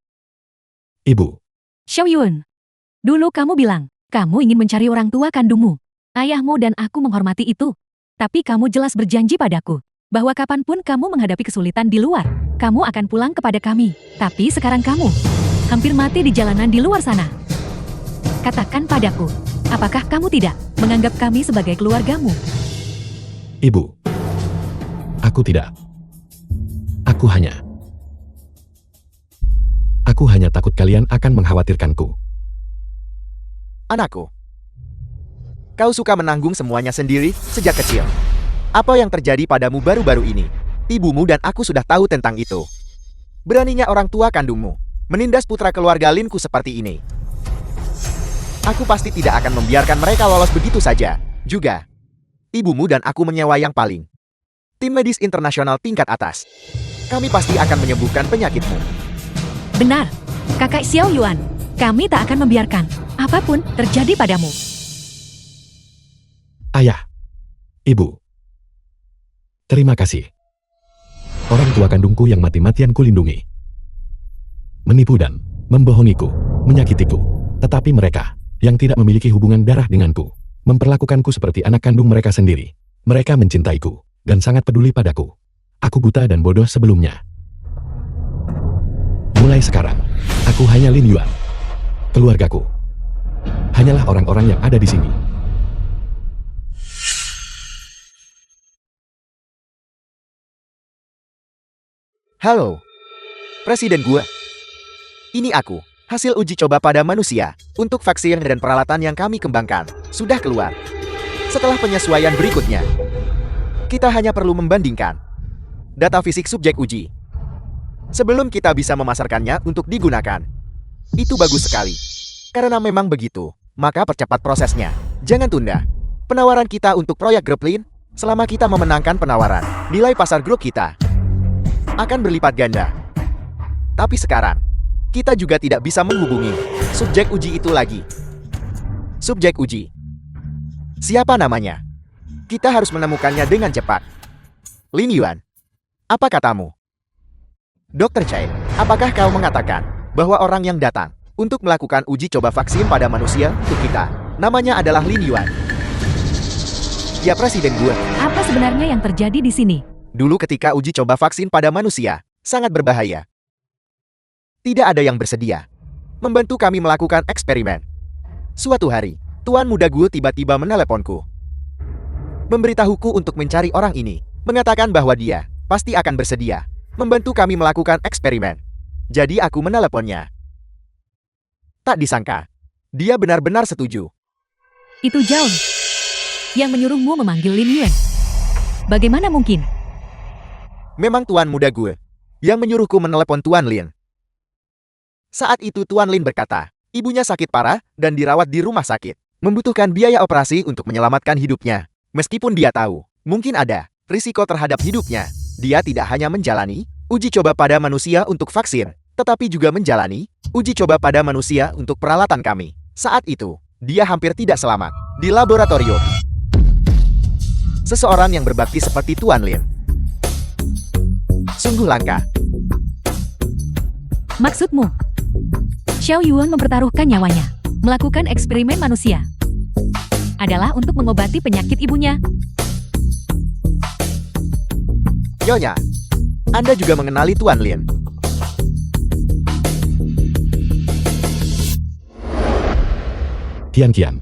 Ibu. Xiao Yuan, dulu kamu bilang, kamu ingin mencari orang tua kandungmu. Ayahmu dan aku menghormati itu. Tapi kamu jelas berjanji padaku bahwa kapanpun kamu menghadapi kesulitan di luar, kamu akan pulang kepada kami. Tapi sekarang kamu hampir mati di jalanan di luar sana. Katakan padaku, apakah kamu tidak menganggap kami sebagai keluargamu? Ibu. Aku tidak. Aku hanya takut kalian akan mengkhawatirkanku. Anakku, kau suka menanggung semuanya sendiri sejak kecil. Apa yang terjadi padamu baru-baru ini? Ibumu dan aku sudah tahu tentang itu. Beraninya orang tua kandungmu menindas putra keluarga Linku seperti ini. Aku pasti tidak akan membiarkan mereka lolos begitu saja. Juga, ibumu dan aku menyewa yang paling tim medis internasional tingkat atas. Kami pasti akan menyembuhkan penyakitmu. Benar, Kakak Xiao Yuan. Kami tak akan membiarkan apapun terjadi padamu. Ayah. Ibu. Terima kasih. Orang tua kandungku yang mati-matian kulindungi. Menipu dan membohongiku, menyakitiku. Tetapi mereka, yang tidak memiliki hubungan darah denganku, memperlakukanku seperti anak kandung mereka sendiri. Mereka mencintaiku, dan sangat peduli padaku. Aku buta dan bodoh sebelumnya. Mulai sekarang, aku hanya Lin Yuan. Keluargaku hanyalah orang-orang yang ada di sini. Halo, Presiden gua. Ini aku, hasil uji coba pada manusia, untuk vaksin dan peralatan yang kami kembangkan, sudah keluar. Setelah penyesuaian berikutnya, kita hanya perlu membandingkan data fisik subjek uji. Sebelum kita bisa memasarkannya untuk digunakan. Itu bagus sekali. Karena memang begitu, maka percepat prosesnya. Jangan tunda. Penawaran kita untuk proyek grup Lin, selama kita memenangkan penawaran, nilai pasar grup kita akan berlipat ganda. Tapi sekarang, kita juga tidak bisa menghubungi subjek uji itu lagi. Subjek uji. Siapa namanya? Kita harus menemukannya dengan cepat. Lin Yuan, apa katamu? Dr. Chai, apakah kau mengatakan bahwa orang yang datang untuk melakukan uji coba vaksin pada manusia untuk kita, namanya adalah Lin Yuan? Ya, Presiden gue. Apa sebenarnya yang terjadi di sini? Dulu ketika uji coba vaksin pada manusia, sangat berbahaya. Tidak ada yang bersedia membantu kami melakukan eksperimen. Suatu hari, Tuan muda gue tiba-tiba meneleponku. Memberitahuku untuk mencari orang ini, mengatakan bahwa dia pasti akan bersedia membantu kami melakukan eksperimen. Jadi aku meneleponnya. Tak disangka, dia benar-benar setuju. Itu Zhao yang menyuruhmu memanggil Lin Yuan. Bagaimana mungkin? Memang Tuan muda gue yang menyuruhku menelepon Tuan Lin. Saat itu Tuan Lin berkata, ibunya sakit parah dan dirawat di rumah sakit, membutuhkan biaya operasi untuk menyelamatkan hidupnya. Meskipun dia tahu, mungkin ada risiko terhadap hidupnya, dia tidak hanya menjalani uji coba pada manusia untuk vaksin, tetapi juga menjalani uji coba pada manusia untuk peralatan kami. Saat itu, dia hampir tidak selamat di laboratorium. Seseorang yang berbakti seperti Tuan Lin sungguh langka. Maksudmu, Xiao Yuan mempertaruhkan nyawanya, melakukan eksperimen manusia, adalah untuk mengobati penyakit ibunya. Nyonya, Anda juga mengenali Tuan Lin. Kian.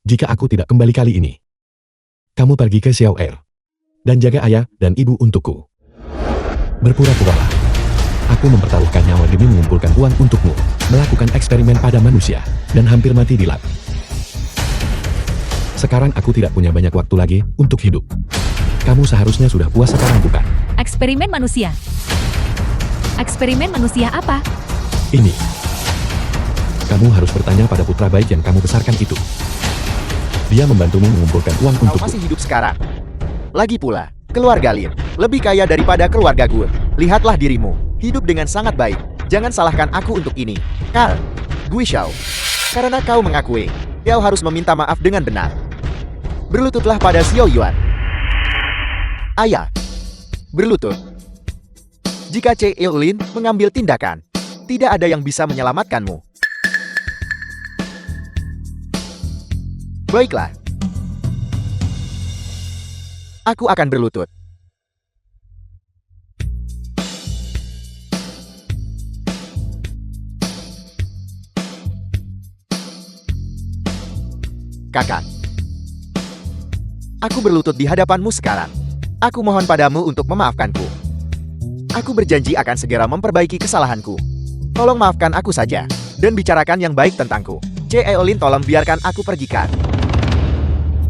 Jika aku tidak kembali kali ini, kamu pergi ke Xiao Er dan jaga ayah dan ibu untukku. Berpura-puralah. Aku mempertaruhkan nyawa demi mengumpulkan uang untukmu, melakukan eksperimen pada manusia, dan hampir mati di lab. Sekarang aku tidak punya banyak waktu lagi untuk hidup. Kamu seharusnya sudah puas sekarang, bukan? Eksperimen manusia. Eksperimen manusia apa? Ini. Kamu harus bertanya pada putra baik yang kamu besarkan itu. Dia membantumu mengumpulkan uang Kau untukku. masih hidup sekarang. Lagi pula, keluarga Lin lebih kaya daripada keluarga gue. Lihatlah dirimu, hidup dengan sangat baik. Jangan salahkan aku untuk ini. Karl, Gui Xiao. Karena kau mengakui, kau harus meminta maaf dengan benar. Berlututlah pada Xiao Yuan. Ayah, berlutut. Jika Che Il-lin mengambil tindakan, tidak ada yang bisa menyelamatkanmu. Baiklah. Aku akan berlutut. Kakak. Aku berlutut di hadapanmu sekarang. Aku mohon padamu untuk memaafkanku. Aku berjanji akan segera memperbaiki kesalahanku. Tolong maafkan aku saja, dan bicarakan yang baik tentangku. Eolin, tolong biarkan aku pergi, Kak.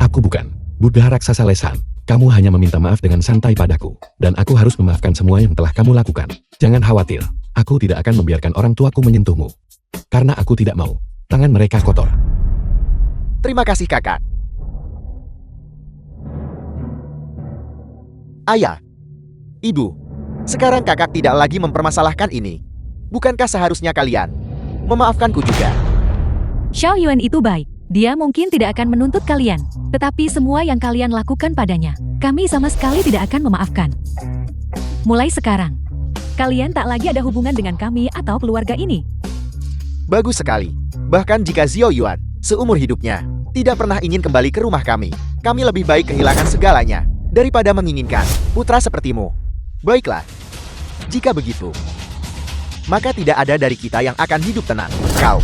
Aku bukan Buddha raksasa lesan. Kamu hanya meminta maaf dengan santai padaku, dan aku harus memaafkan semua yang telah kamu lakukan. Jangan khawatir, aku tidak akan membiarkan orang tuaku menyentuhmu. Karena aku tidak mau tangan mereka kotor. Terima kasih, Kakak. Ayah. Ibu. Sekarang Kakak tidak lagi mempermasalahkan ini. Bukankah seharusnya kalian memaafkanku juga? Xiao Yuan itu baik. Dia mungkin tidak akan menuntut kalian. Tetapi semua yang kalian lakukan padanya, kami sama sekali tidak akan memaafkan. Mulai sekarang, kalian tak lagi ada hubungan dengan kami atau keluarga ini. Bagus sekali. Bahkan jika Xiao Yuan seumur hidupnya tidak pernah ingin kembali ke rumah kami lebih baik kehilangan segalanya daripada menginginkan putra sepertimu. Baiklah. Jika begitu, maka tidak ada dari kita yang akan hidup tenang. Kau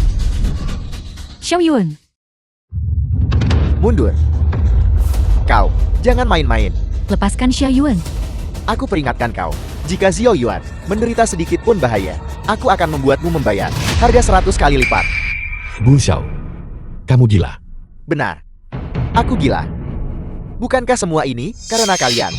Xiao Yuan, mundur. Kau jangan main-main. lepaskan Xiao Yuan. Aku peringatkan kau, jika Xiao Yuan menderita sedikit pun bahaya, aku akan membuatmu membayar harga 100 kali lipat. Bu Xiao, kamu gila. Benar. Aku gila. Bukankah semua ini karena kalian?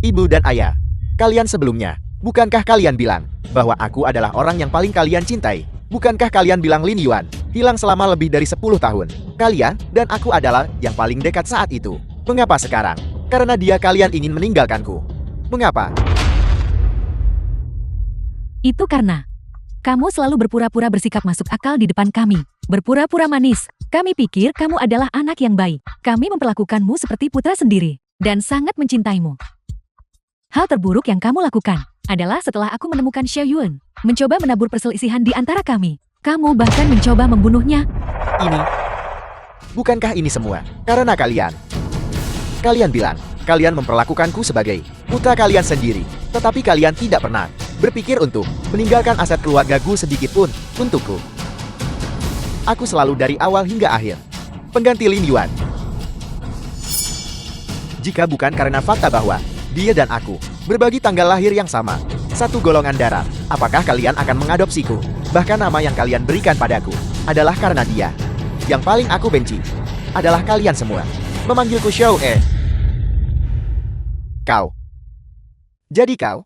Ibu dan ayah, kalian sebelumnya, bukankah kalian bilang bahwa aku adalah orang yang paling kalian cintai? Bukankah kalian bilang Lin Yuan hilang selama lebih dari 10 tahun? Kalian dan aku adalah yang paling dekat saat itu. Mengapa sekarang? Karena dia kalian ingin meninggalkanku. Mengapa? Itu karena kamu selalu berpura-pura bersikap masuk akal di depan kami. Berpura-pura manis. Kami pikir kamu adalah anak yang baik. Kami memperlakukanmu seperti putra sendiri dan sangat mencintaimu. Hal terburuk yang kamu lakukan adalah setelah aku menemukan Xiao Yuan, mencoba menabur perselisihan di antara kami. Kamu bahkan mencoba membunuhnya. Bukankah ini semua karena kalian? Kalian bilang, kalian memperlakukanku sebagai putra kalian sendiri, tetapi kalian tidak pernah berpikir untuk meninggalkan aset keluargaku sedikit pun untukku. Aku selalu dari awal hingga akhir pengganti Lin Yuan. Jika bukan karena fakta bahwa dia dan aku berbagi tanggal lahir yang sama, satu golongan darah, apakah kalian akan mengadopsiku? Bahkan nama yang kalian berikan padaku adalah karena dia. Yang paling aku benci adalah kalian semua memanggilku Xiao E. Kau. Jadi kau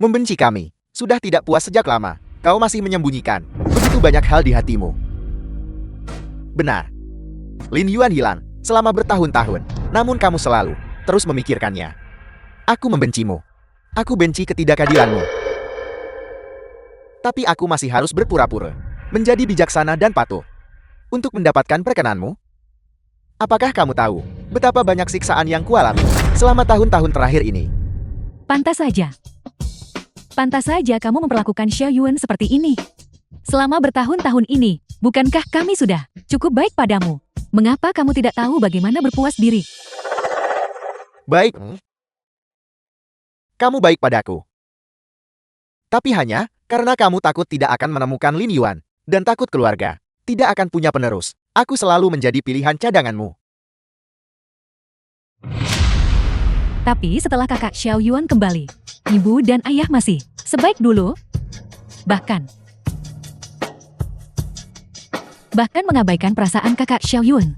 membenci kami. Sudah tidak puas sejak lama. Kau masih menyembunyikan begitu banyak hal di hatimu. Benar. Lin Yuan hilang selama bertahun-tahun. Namun kamu selalu terus memikirkannya. Aku membencimu. Aku benci ketidakadilanmu. Tapi aku masih harus berpura-pura menjadi bijaksana dan patuh untuk mendapatkan perkenanmu. Apakah kamu tahu betapa banyak siksaan yang kualami selama tahun-tahun terakhir ini? Pantas saja. Pantas saja kamu memperlakukan Xiao Yuan seperti ini. Selama bertahun-tahun ini, bukankah kami sudah cukup baik padamu? Mengapa kamu tidak tahu bagaimana berpuas diri? Baik. Kamu baik padaku. Tapi hanya karena kamu takut tidak akan menemukan Lin Yuan dan takut keluarga tidak akan punya penerus. Aku selalu menjadi pilihan cadanganmu. Tapi setelah kakak Xiao Yuan kembali, ibu dan ayah masih sebaik dulu. Bahkan mengabaikan perasaan kakak Xiao Yuan.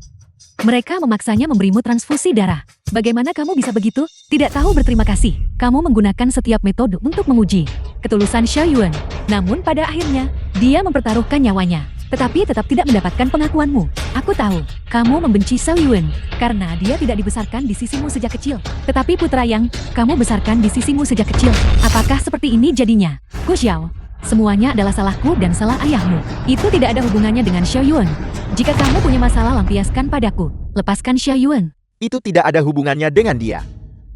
Mereka memaksanya memberimu transfusi darah. Bagaimana kamu bisa begitu? Tidak tahu berterima kasih. Kamu menggunakan setiap metode untuk menguji ketulusan Xiao Yuan. Namun pada akhirnya, dia mempertaruhkan nyawanya. Tetapi tetap tidak mendapatkan pengakuanmu. Aku tahu, kamu membenci Xiao Yuan karena dia tidak dibesarkan di sisimu sejak kecil. Tetapi putra yang kamu besarkan di sisimu sejak kecil, apakah seperti ini jadinya? Gu Xiao, semuanya adalah salahku dan salah ayahmu. Itu tidak ada hubungannya dengan Xiao Yuan. Jika kamu punya masalah, lampiaskan padaku. Lepaskan Xiao Yuan. Itu tidak ada hubungannya dengan dia.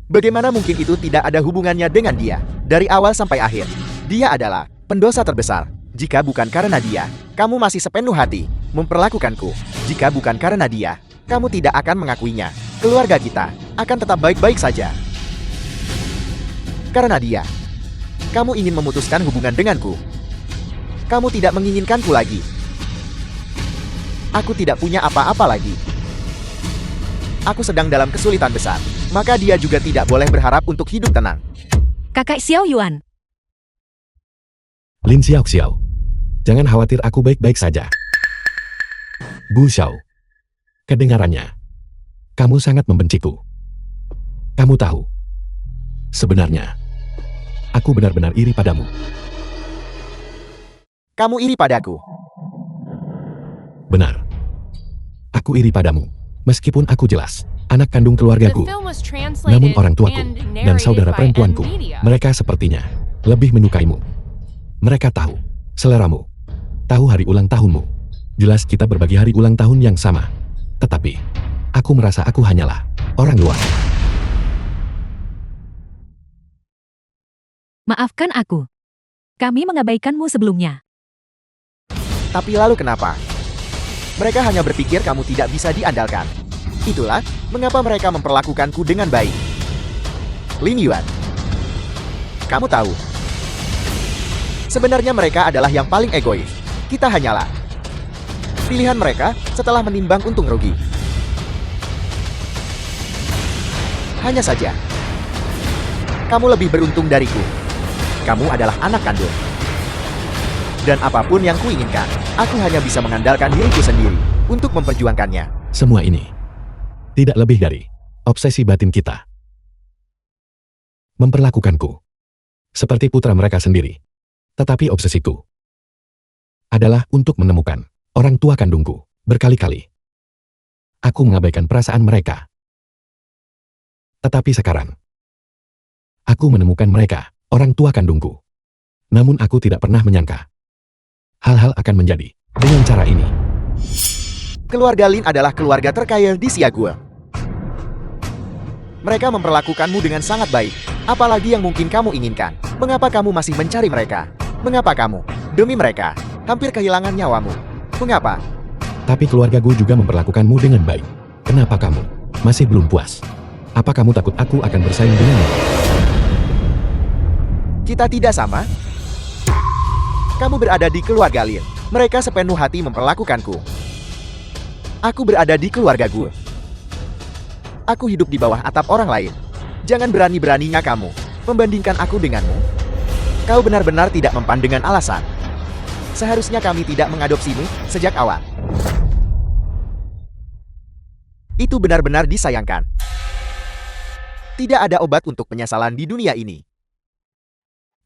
Bagaimana mungkin itu tidak ada hubungannya dengan dia? Dari awal sampai akhir, dia adalah pendosa terbesar Jika bukan karena dia, kamu masih sepenuh hati memperlakukanku. Jika bukan karena dia, kamu tidak akan mengakuinya. Keluarga kita akan tetap baik-baik saja. Karena dia, kamu ingin memutuskan hubungan denganku. Kamu tidak menginginkanku lagi. Aku tidak punya apa-apa lagi. Aku sedang dalam kesulitan besar, maka dia juga tidak boleh berharap untuk hidup tenang. Kakak Xiao Yuan. Lin Xiaoxiao, jangan khawatir, aku baik-baik saja. Bu Xiao, kedengarannya, kamu sangat membenciku. Kamu tahu, sebenarnya, aku benar-benar iri padamu. Kamu iri padaku. Benar. Aku iri padamu, meskipun aku jelas anak kandung The keluargaku. film was Namun translated orang tuaku and dan narrated saudara by perempuanku, M-Media. mereka sepertinya lebih menyukaimu. Mereka tahu seleramu, tahu hari ulang tahunmu. Jelas kita berbagi hari ulang tahun yang sama. Tetapi, aku merasa aku hanyalah orang luar. Maafkan aku. Kami mengabaikanmu sebelumnya. Tapi lalu kenapa? Mereka hanya berpikir kamu tidak bisa diandalkan. Itulah mengapa mereka memperlakukanku dengan baik. Lin Yuan, kamu tahu, sebenarnya mereka adalah yang paling egois. Kita hanyalah pilihan mereka setelah menimbang untung rugi. Hanya saja, kamu lebih beruntung dariku. Kamu adalah anak kandung. Dan apapun yang kuinginkan, aku hanya bisa mengandalkan diriku sendiri untuk memperjuangkannya. Semua ini tidak lebih dari obsesi batin kita. Memperlakukanku seperti putra mereka sendiri. Tetapi obsesiku adalah untuk menemukan orang tua kandungku berkali-kali. Aku mengabaikan perasaan mereka. Tetapi sekarang, aku menemukan mereka, orang tua kandungku. Namun aku tidak pernah menyangka hal-hal akan menjadi dengan cara ini. Keluarga Lin adalah keluarga terkaya di Siagua. Mereka memperlakukanmu dengan sangat baik. Apalagi yang mungkin kamu inginkan? Mengapa kamu masih mencari mereka? Mengapa kamu, demi mereka, hampir kehilangan nyawamu? Mengapa? Tapi keluargaku juga memperlakukanmu dengan baik. Kenapa kamu masih belum puas? Apa kamu takut aku akan bersaing denganmu? Kita tidak sama? Kamu berada di keluarga Lin. Mereka sepenuh hati memperlakukanku. Aku berada di keluargaku. Aku hidup di bawah atap orang lain. Jangan berani-beraninya kamu membandingkan aku denganmu. Kau benar-benar tidak mempan dengan alasan. Seharusnya kami tidak mengadopsimu sejak awal. Itu benar-benar disayangkan. Tidak ada obat untuk penyesalan di dunia ini.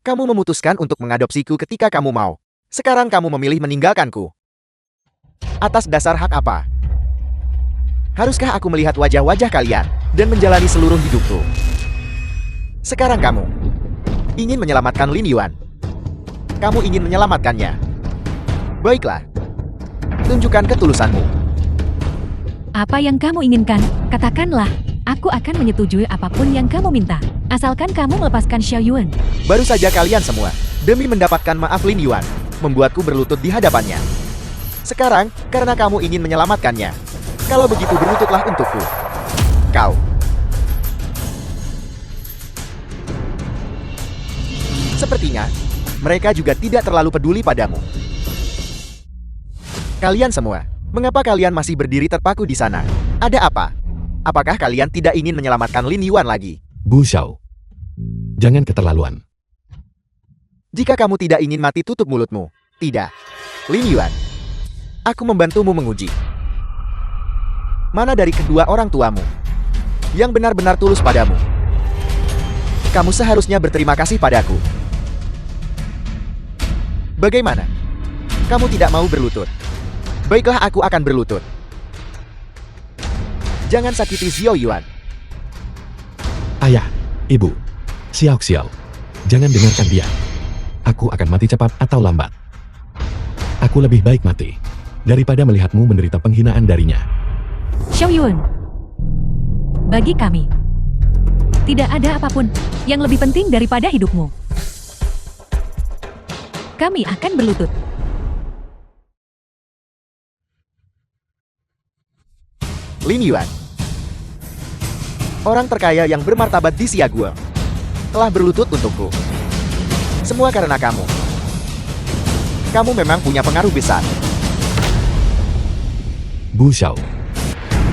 Kamu memutuskan untuk mengadopsiku ketika kamu mau. Sekarang kamu memilih meninggalkanku. Atas dasar hak apa? Haruskah aku melihat wajah-wajah kalian dan menjalani seluruh hidupku? Sekarang kamu ingin menyelamatkan Lin Yuan. Kamu ingin menyelamatkannya. Baiklah. Tunjukkan ketulusanmu. Apa yang kamu inginkan, katakanlah. Aku akan menyetujui apapun yang kamu minta. Asalkan kamu melepaskan Xiao Yuan. Baru saja kalian semua, demi mendapatkan maaf Lin Yuan, membuatku berlutut di hadapannya. Sekarang, karena kamu ingin menyelamatkannya. Kalau begitu berlututlah untukku. Kau. Sepertinya, mereka juga tidak terlalu peduli padamu. Kalian semua, mengapa kalian masih berdiri terpaku di sana? Ada apa? Apakah kalian tidak ingin menyelamatkan Lin Yuan lagi? Bu Xiao, jangan keterlaluan. Jika kamu tidak ingin mati, tutup mulutmu. Tidak. Lin Yuan, aku membantumu menguji. Mana dari kedua orang tuamu yang benar-benar tulus padamu? Kamu seharusnya berterima kasih padaku. Bagaimana? Kamu tidak mau berlutut? Baiklah, aku akan berlutut. Jangan sakiti Xiao Yuan. Ayah, ibu, Xiao, jangan dengarkan dia. Aku akan mati cepat atau lambat. Aku lebih baik mati daripada melihatmu menderita penghinaan darinya. Xiao Yuan. Bagi kami, tidak ada apapun yang lebih penting daripada hidupmu. kami akan berlutut. Lin Yuan, orang terkaya yang bermartabat di Siague, telah berlutut untukku. Semua karena kamu. Kamu memang punya pengaruh besar. Bu Xiao,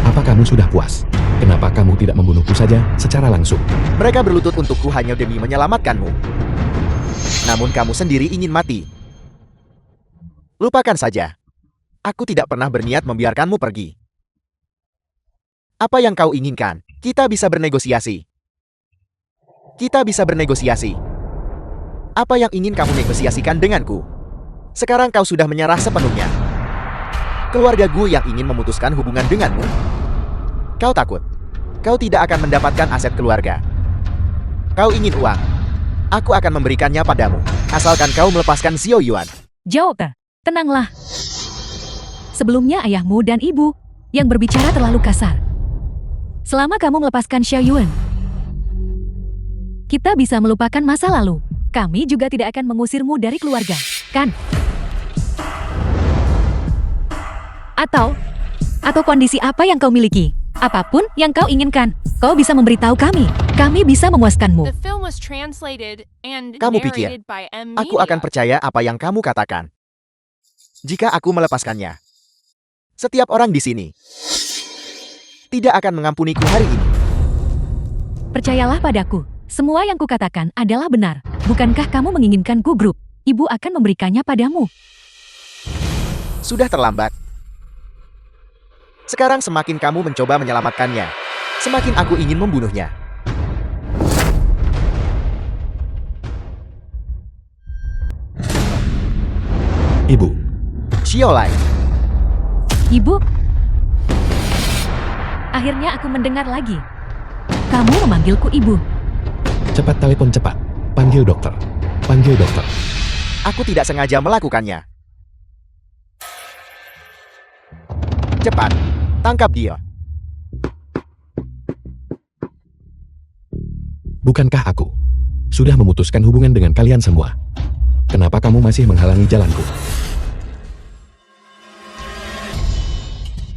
apa kamu sudah puas? Kenapa kamu tidak membunuhku saja secara langsung? Mereka berlutut untukku hanya demi menyelamatkanmu. Namun kamu sendiri ingin mati. Lupakan saja. Aku tidak pernah berniat membiarkanmu pergi. Apa yang kau inginkan? Kita bisa bernegosiasi. Kita bisa bernegosiasi. Apa yang ingin kamu negosiasikan denganku? Sekarang kau sudah menyerah sepenuhnya. Keluarga gue yang ingin memutuskan hubungan denganmu? Kau takut. Kau tidak akan mendapatkan aset keluarga. Kau ingin uang. Aku akan memberikannya padamu. Asalkan kau melepaskan Xiao Yuan. Jawab, tenanglah. Sebelumnya ayahmu dan ibu yang berbicara terlalu kasar. Selama kamu melepaskan Xiao Yuan, kita bisa melupakan masa lalu. Kami juga tidak akan mengusirmu dari keluarga, kan? Atau kondisi apa yang kau miliki? Apapun yang kau inginkan, kau bisa memberitahu kami. Kami bisa memuaskanmu. The film was translated and Kamu pikir, narrated by M Aku akan Media. percaya apa yang kamu katakan. Jika aku melepaskannya. Setiap orang di sini tidak akan mengampuniku hari ini. Percayalah padaku, semua yang kukatakan adalah benar. Bukankah kamu menginginkan ku grup? Ibu akan memberikannya padamu. Sudah terlambat. Sekarang semakin kamu mencoba menyelamatkannya, semakin aku ingin membunuhnya. Ibu, Xiaolai, Ibu? Akhirnya aku mendengar lagi. Kamu memanggilku ibu. cepat telepon cepat. Panggil dokter. Panggil dokter. aku tidak sengaja melakukannya. Cepat, tangkap dia. Bukankah aku sudah memutuskan hubungan dengan kalian semua? Kenapa kamu masih menghalangi jalanku?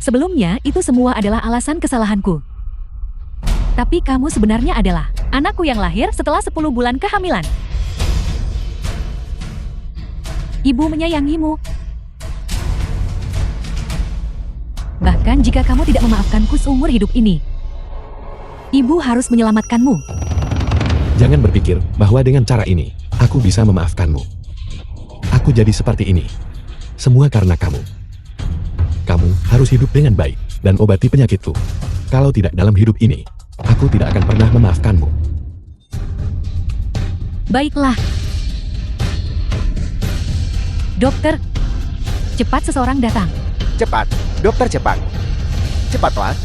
Sebelumnya, itu semua adalah alasan kesalahanku. Tapi kamu sebenarnya adalah anakku yang lahir setelah 10 bulan kehamilan. Ibu menyayangimu. Bahkan jika kamu tidak memaafkanku seumur hidup ini, ibu harus menyelamatkanmu. Jangan berpikir bahwa dengan cara ini, aku bisa memaafkanmu. Aku jadi seperti ini. Semua karena kamu. Kamu harus hidup dengan baik dan obati penyakitku. Kalau tidak dalam hidup ini, aku tidak akan pernah memaafkanmu. Baiklah. Dokter, cepat seseorang datang. Cepat, dokter cepat. Cepatlah.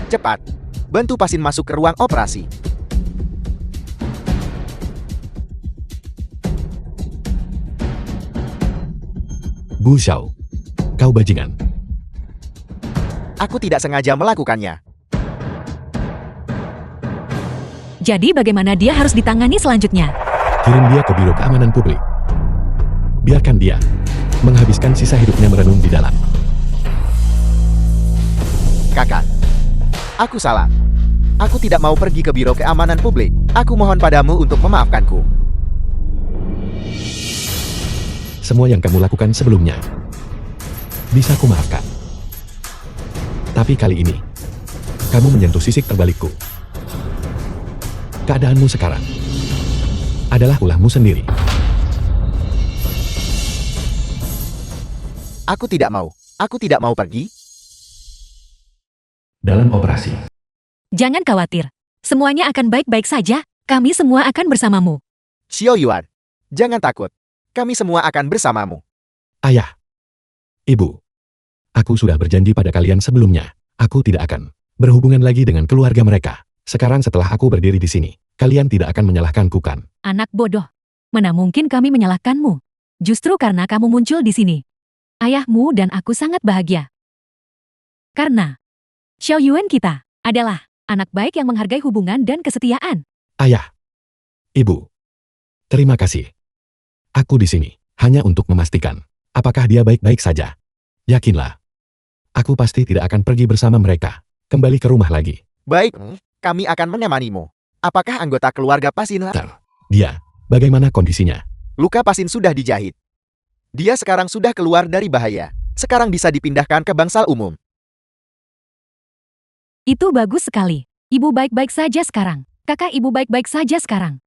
Cepat, bantu pasien masuk ke ruang operasi. Bu Xiao, kau bajingan. Aku tidak sengaja melakukannya. Jadi bagaimana dia harus ditangani selanjutnya? Kirim dia ke Biro Keamanan Publik. Biarkan dia menghabiskan sisa hidupnya merenung di dalam. Kakak, aku salah. Aku tidak mau pergi ke Biro Keamanan Publik. Aku mohon padamu untuk memaafkanku. Semua yang kamu lakukan sebelumnya bisa kumaafkan. Tapi kali ini, kamu menyentuh sisik terbalikku. Keadaanmu sekarang adalah ulahmu sendiri. Aku tidak mau. Aku tidak mau pergi. Dalam operasi, Jangan khawatir. Semuanya akan baik-baik saja. Kami semua akan bersamamu. Xiao Yuan, jangan takut. Kami semua akan bersamamu. ayah, ibu, aku sudah berjanji pada kalian sebelumnya. Aku tidak akan berhubungan lagi dengan keluarga mereka. Sekarang setelah aku berdiri di sini, kalian tidak akan menyalahkanku kan? Anak bodoh. Mana mungkin kami menyalahkanmu? Justru karena kamu muncul di sini. Ayahmu dan aku sangat bahagia. Karena Xiao Yuan kita adalah Anak baik yang menghargai hubungan dan kesetiaan. Ayah. Ibu. Terima kasih. Aku di sini hanya untuk memastikan apakah dia baik-baik saja. Yakinlah. Aku pasti tidak akan pergi bersama mereka. Kembali ke rumah lagi. Baik, kami akan menemanimu. Apakah anggota keluarga Pasin? Dia, bagaimana kondisinya? Luka Pasin sudah dijahit. Dia sekarang sudah keluar dari bahaya. Sekarang bisa dipindahkan ke bangsal umum. Itu bagus sekali. Ibu baik-baik saja sekarang. Kakak ibu baik-baik saja sekarang.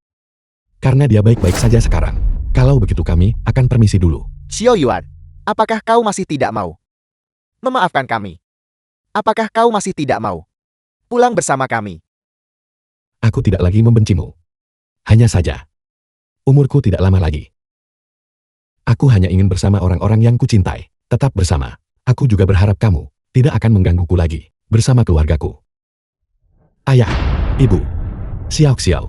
Karena dia baik-baik saja sekarang. Kalau begitu kami akan permisi dulu. Xiao Yuan, apakah kau masih tidak mau memaafkan kami? Apakah kau masih tidak mau pulang bersama kami? Aku tidak lagi membencimu. Hanya saja, umurku tidak lama lagi. Aku hanya ingin bersama orang-orang yang kucintai. Tetap bersama. Aku juga berharap kamu tidak akan menggangguku lagi bersama keluargaku. Ayah, ibu, Xiao.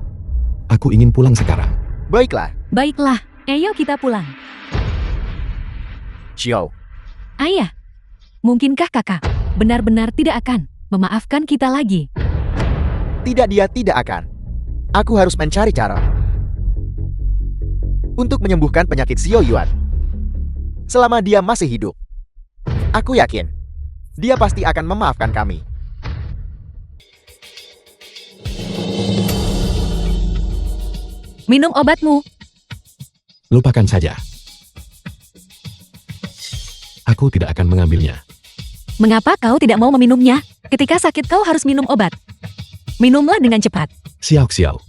Aku ingin pulang sekarang. Baiklah, Baiklah, ayo kita pulang. Xiao. Ayah, mungkinkah kakak benar-benar tidak akan memaafkan kita lagi? Tidak, dia tidak akan. Aku harus mencari cara untuk menyembuhkan penyakit Xiao Yuan. Selama dia masih hidup, aku yakin dia pasti akan memaafkan kami. Minum obatmu. Lupakan saja. Aku tidak akan mengambilnya. Mengapa kau tidak mau meminumnya? Ketika sakit kau harus minum obat. Minumlah dengan cepat. Xiao.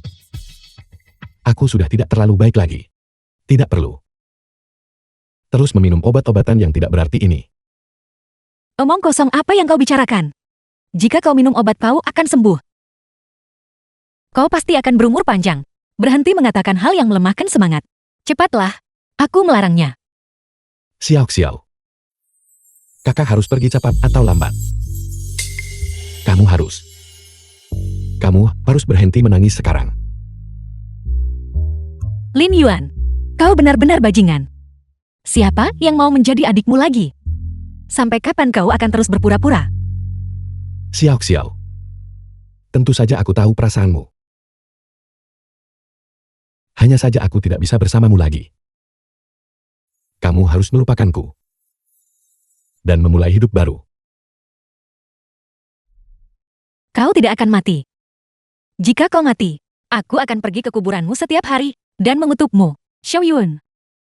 Aku sudah tidak terlalu baik lagi. Tidak perlu terus meminum obat-obatan yang tidak berarti ini. Omong kosong apa yang kau bicarakan? Jika kau minum obat kau akan sembuh. Kau pasti akan berumur panjang. Berhenti mengatakan hal yang melemahkan semangat. Cepatlah. Aku melarangnya. Xiao. Kakak harus pergi cepat atau lambat. Kamu harus berhenti menangis sekarang. Lin Yuan, kau benar-benar bajingan. Siapa yang mau menjadi adikmu lagi? Sampai kapan kau akan terus berpura-pura? Xiao. Tentu saja aku tahu perasaanmu. Hanya saja aku tidak bisa bersamamu lagi. Kamu harus melupakanku dan memulai hidup baru. Kau tidak akan mati. Jika kau mati, aku akan pergi ke kuburanmu setiap hari dan mengutukmu, Xiao Yuan.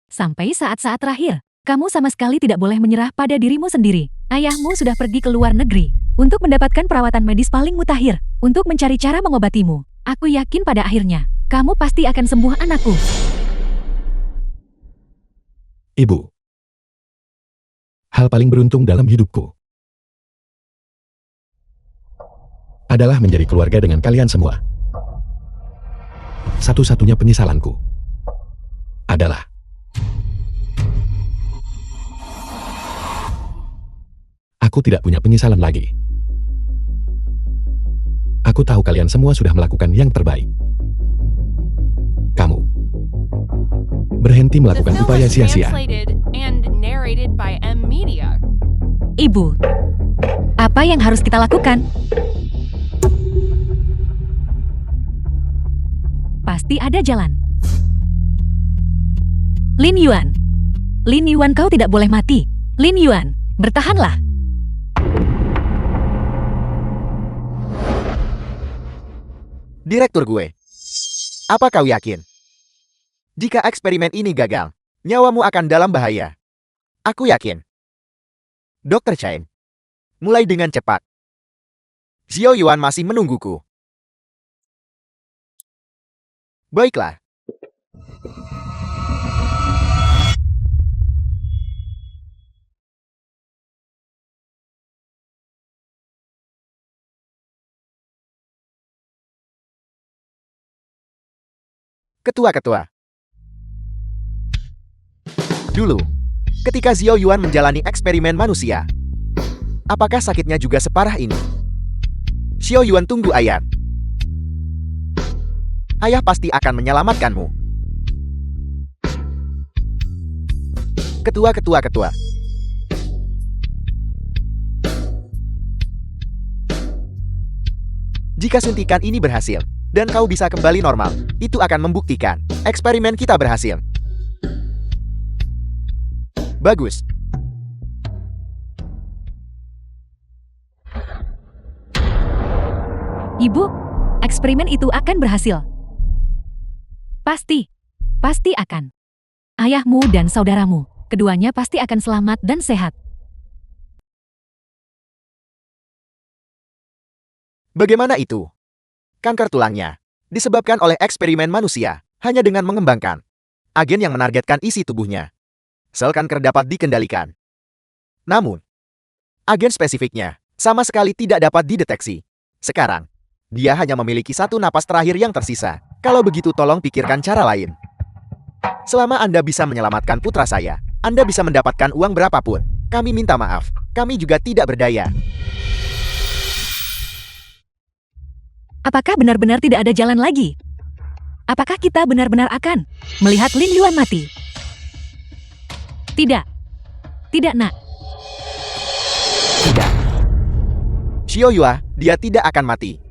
Sampai saat-saat terakhir, kamu sama sekali tidak boleh menyerah pada dirimu sendiri. Ayahmu sudah pergi ke luar negeri untuk mendapatkan perawatan medis paling mutakhir untuk mencari cara mengobatimu. Aku yakin pada akhirnya, kamu pasti akan sembuh anakku. Ibu. Hal paling beruntung dalam hidupku adalah menjadi keluarga dengan kalian semua. Satu-satunya penyesalanku adalah aku tidak punya penyesalan lagi. Aku tahu kalian semua sudah melakukan yang terbaik. Kamu berhenti The melakukan film upaya was sia-sia. translated and narrated by M Media. Ibu, apa yang harus kita lakukan? Pasti ada jalan. Lin Yuan, kau tidak boleh mati. Lin Yuan, bertahanlah. Direktur gue, apa kau yakin? Jika eksperimen ini gagal, nyawamu akan dalam bahaya. Aku yakin. Dr. Chen, mulai dengan cepat. Xiao Yuan masih menungguku. Baiklah. Ketua-ketua. Dulu, ketika Xiao Yuan menjalani eksperimen manusia, apakah sakitnya juga separah ini? Xiao Yuan, tunggu ayah. Ayah pasti akan menyelamatkanmu. Ketua. Jika suntikan ini berhasil, dan kau bisa kembali normal, itu akan membuktikan eksperimen kita berhasil. Bagus. Ibu, eksperimen itu akan berhasil. Pasti. Pasti akan. Ayahmu dan saudaramu, keduanya pasti akan selamat dan sehat. Bagaimana itu? Kanker tulangnya disebabkan oleh eksperimen manusia hanya dengan mengembangkan agen yang menargetkan isi tubuhnya. Sel kanker dapat dikendalikan. Namun, agen spesifiknya sama sekali tidak dapat dideteksi. Sekarang, dia hanya memiliki satu napas terakhir yang tersisa. Kalau begitu tolong pikirkan cara lain. Selama Anda bisa menyelamatkan putra saya, Anda bisa mendapatkan uang berapapun. Kami minta maaf, kami juga tidak berdaya. Apakah benar-benar tidak ada jalan lagi? Apakah kita benar-benar akan melihat Lin Yuan mati? Tidak. Tidak, Nak. Tidak. Xiao Yua, dia tidak akan mati.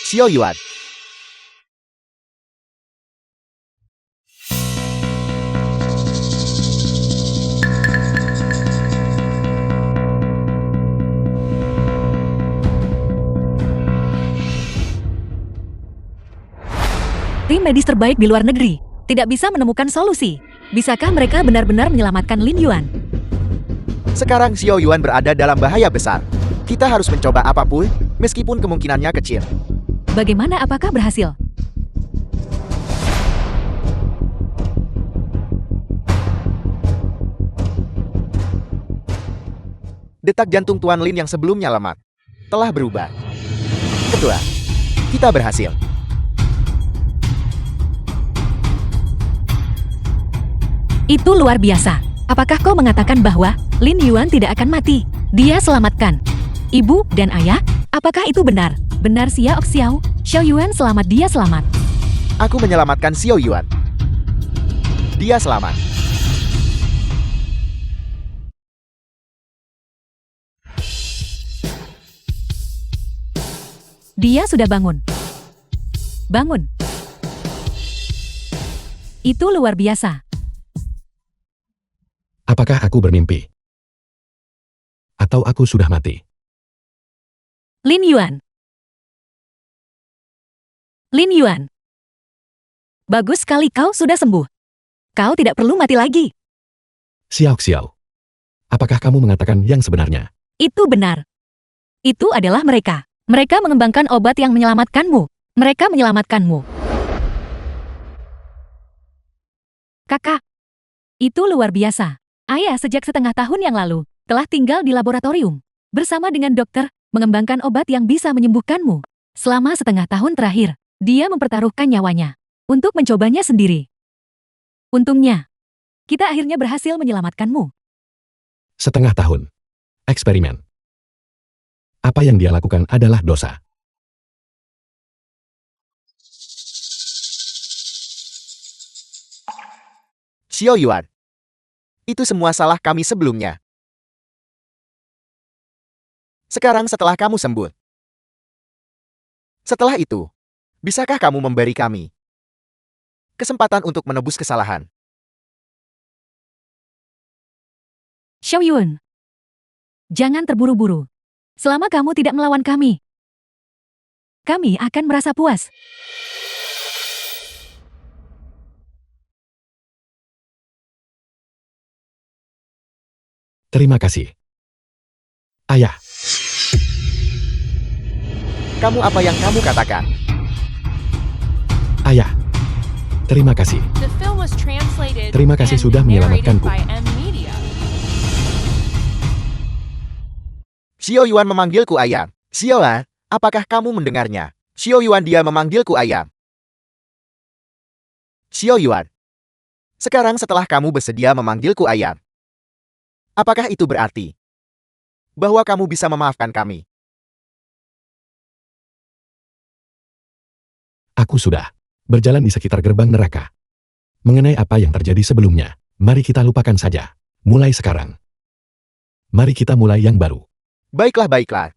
Xiao Yuan. Tim medis terbaik di luar negeri tidak bisa menemukan solusi. Bisakah mereka benar-benar menyelamatkan Lin Yuan? Sekarang Xiao Yuan berada dalam bahaya besar. Kita harus mencoba apapun, meskipun kemungkinannya kecil. Bagaimana, apakah berhasil? Detak jantung Tuan Lin yang sebelumnya lemah telah berubah. Ketua, kita berhasil. Itu luar biasa. Apakah kau mengatakan bahwa Lin Yuan tidak akan mati? Dia selamatkan ibu dan ayah? Apakah itu benar? Benar Xiao Xiao? Xiao Yuan selamat, dia selamat. Aku menyelamatkan Xiao Yuan. Dia selamat. Dia sudah bangun. Bangun. Itu luar biasa. Apakah aku bermimpi? Atau aku sudah mati? Lin Yuan. Lin Yuan. Bagus sekali, kau sudah sembuh. Kau tidak perlu mati lagi. Xiao Xiao. Apakah kamu mengatakan yang sebenarnya? Itu benar. Itu adalah mereka. Mereka mengembangkan obat yang menyelamatkanmu. Mereka menyelamatkanmu. Kakak. Itu luar biasa. Ayah sejak setengah tahun yang lalu telah tinggal di laboratorium bersama dengan dokter mengembangkan obat yang bisa menyembuhkanmu. Selama setengah tahun terakhir, dia mempertaruhkan nyawanya untuk mencobanya sendiri. Untungnya, kita akhirnya berhasil menyelamatkanmu. Setengah tahun. Eksperimen. Apa yang dia lakukan adalah dosa. Xiao Yuan. Itu semua salah kami sebelumnya. Sekarang setelah kamu sembuh. Setelah itu, bisakah kamu memberi kami kesempatan untuk menebus kesalahan? Xiao Yuan, jangan terburu-buru. Selama kamu tidak melawan kami akan merasa puas. Terima kasih. Ayah. Kamu apa yang kamu katakan? Ayah. Terima kasih. The film was translated Terima kasih and sudah narrated menyelamatkanku. by M Media. Xiao Yuan memanggilku ayam. Xiao Yuan, apakah kamu mendengarnya? Xiao Yuan, dia memanggilku ayam. Xiao Yuan. Sekarang setelah kamu bersedia memanggilku ayam, apakah itu berarti bahwa kamu bisa memaafkan kami? Aku sudah berjalan di sekitar gerbang neraka. Mengenai apa yang terjadi sebelumnya, mari kita lupakan saja. Mulai sekarang. Mari kita mulai yang baru. Baiklah, baiklah.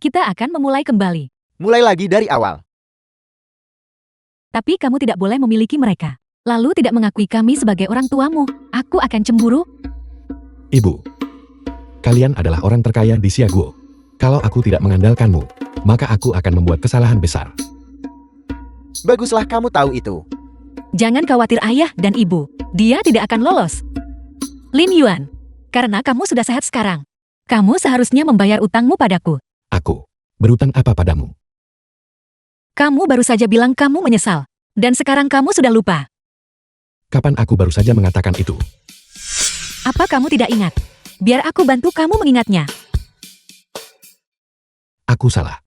Kita akan memulai kembali. Mulai lagi dari awal. Tapi kamu tidak boleh memiliki mereka. Lalu tidak mengakui kami sebagai orang tuamu. Aku akan cemburu. Ibu, kalian adalah orang terkaya di Siaguo. Kalau aku tidak mengandalkanmu, maka aku akan membuat kesalahan besar. Baguslah kamu tahu itu. Jangan khawatir ayah dan ibu. Dia tidak akan lolos. Lin Yuan, karena kamu sudah sehat sekarang. Kamu seharusnya membayar utangmu padaku. Aku berutang apa padamu? Kamu baru saja bilang kamu menyesal. Dan sekarang kamu sudah lupa. Kapan aku baru saja mengatakan itu? Apa kamu tidak ingat? Biar aku bantu kamu mengingatnya. Aku salah.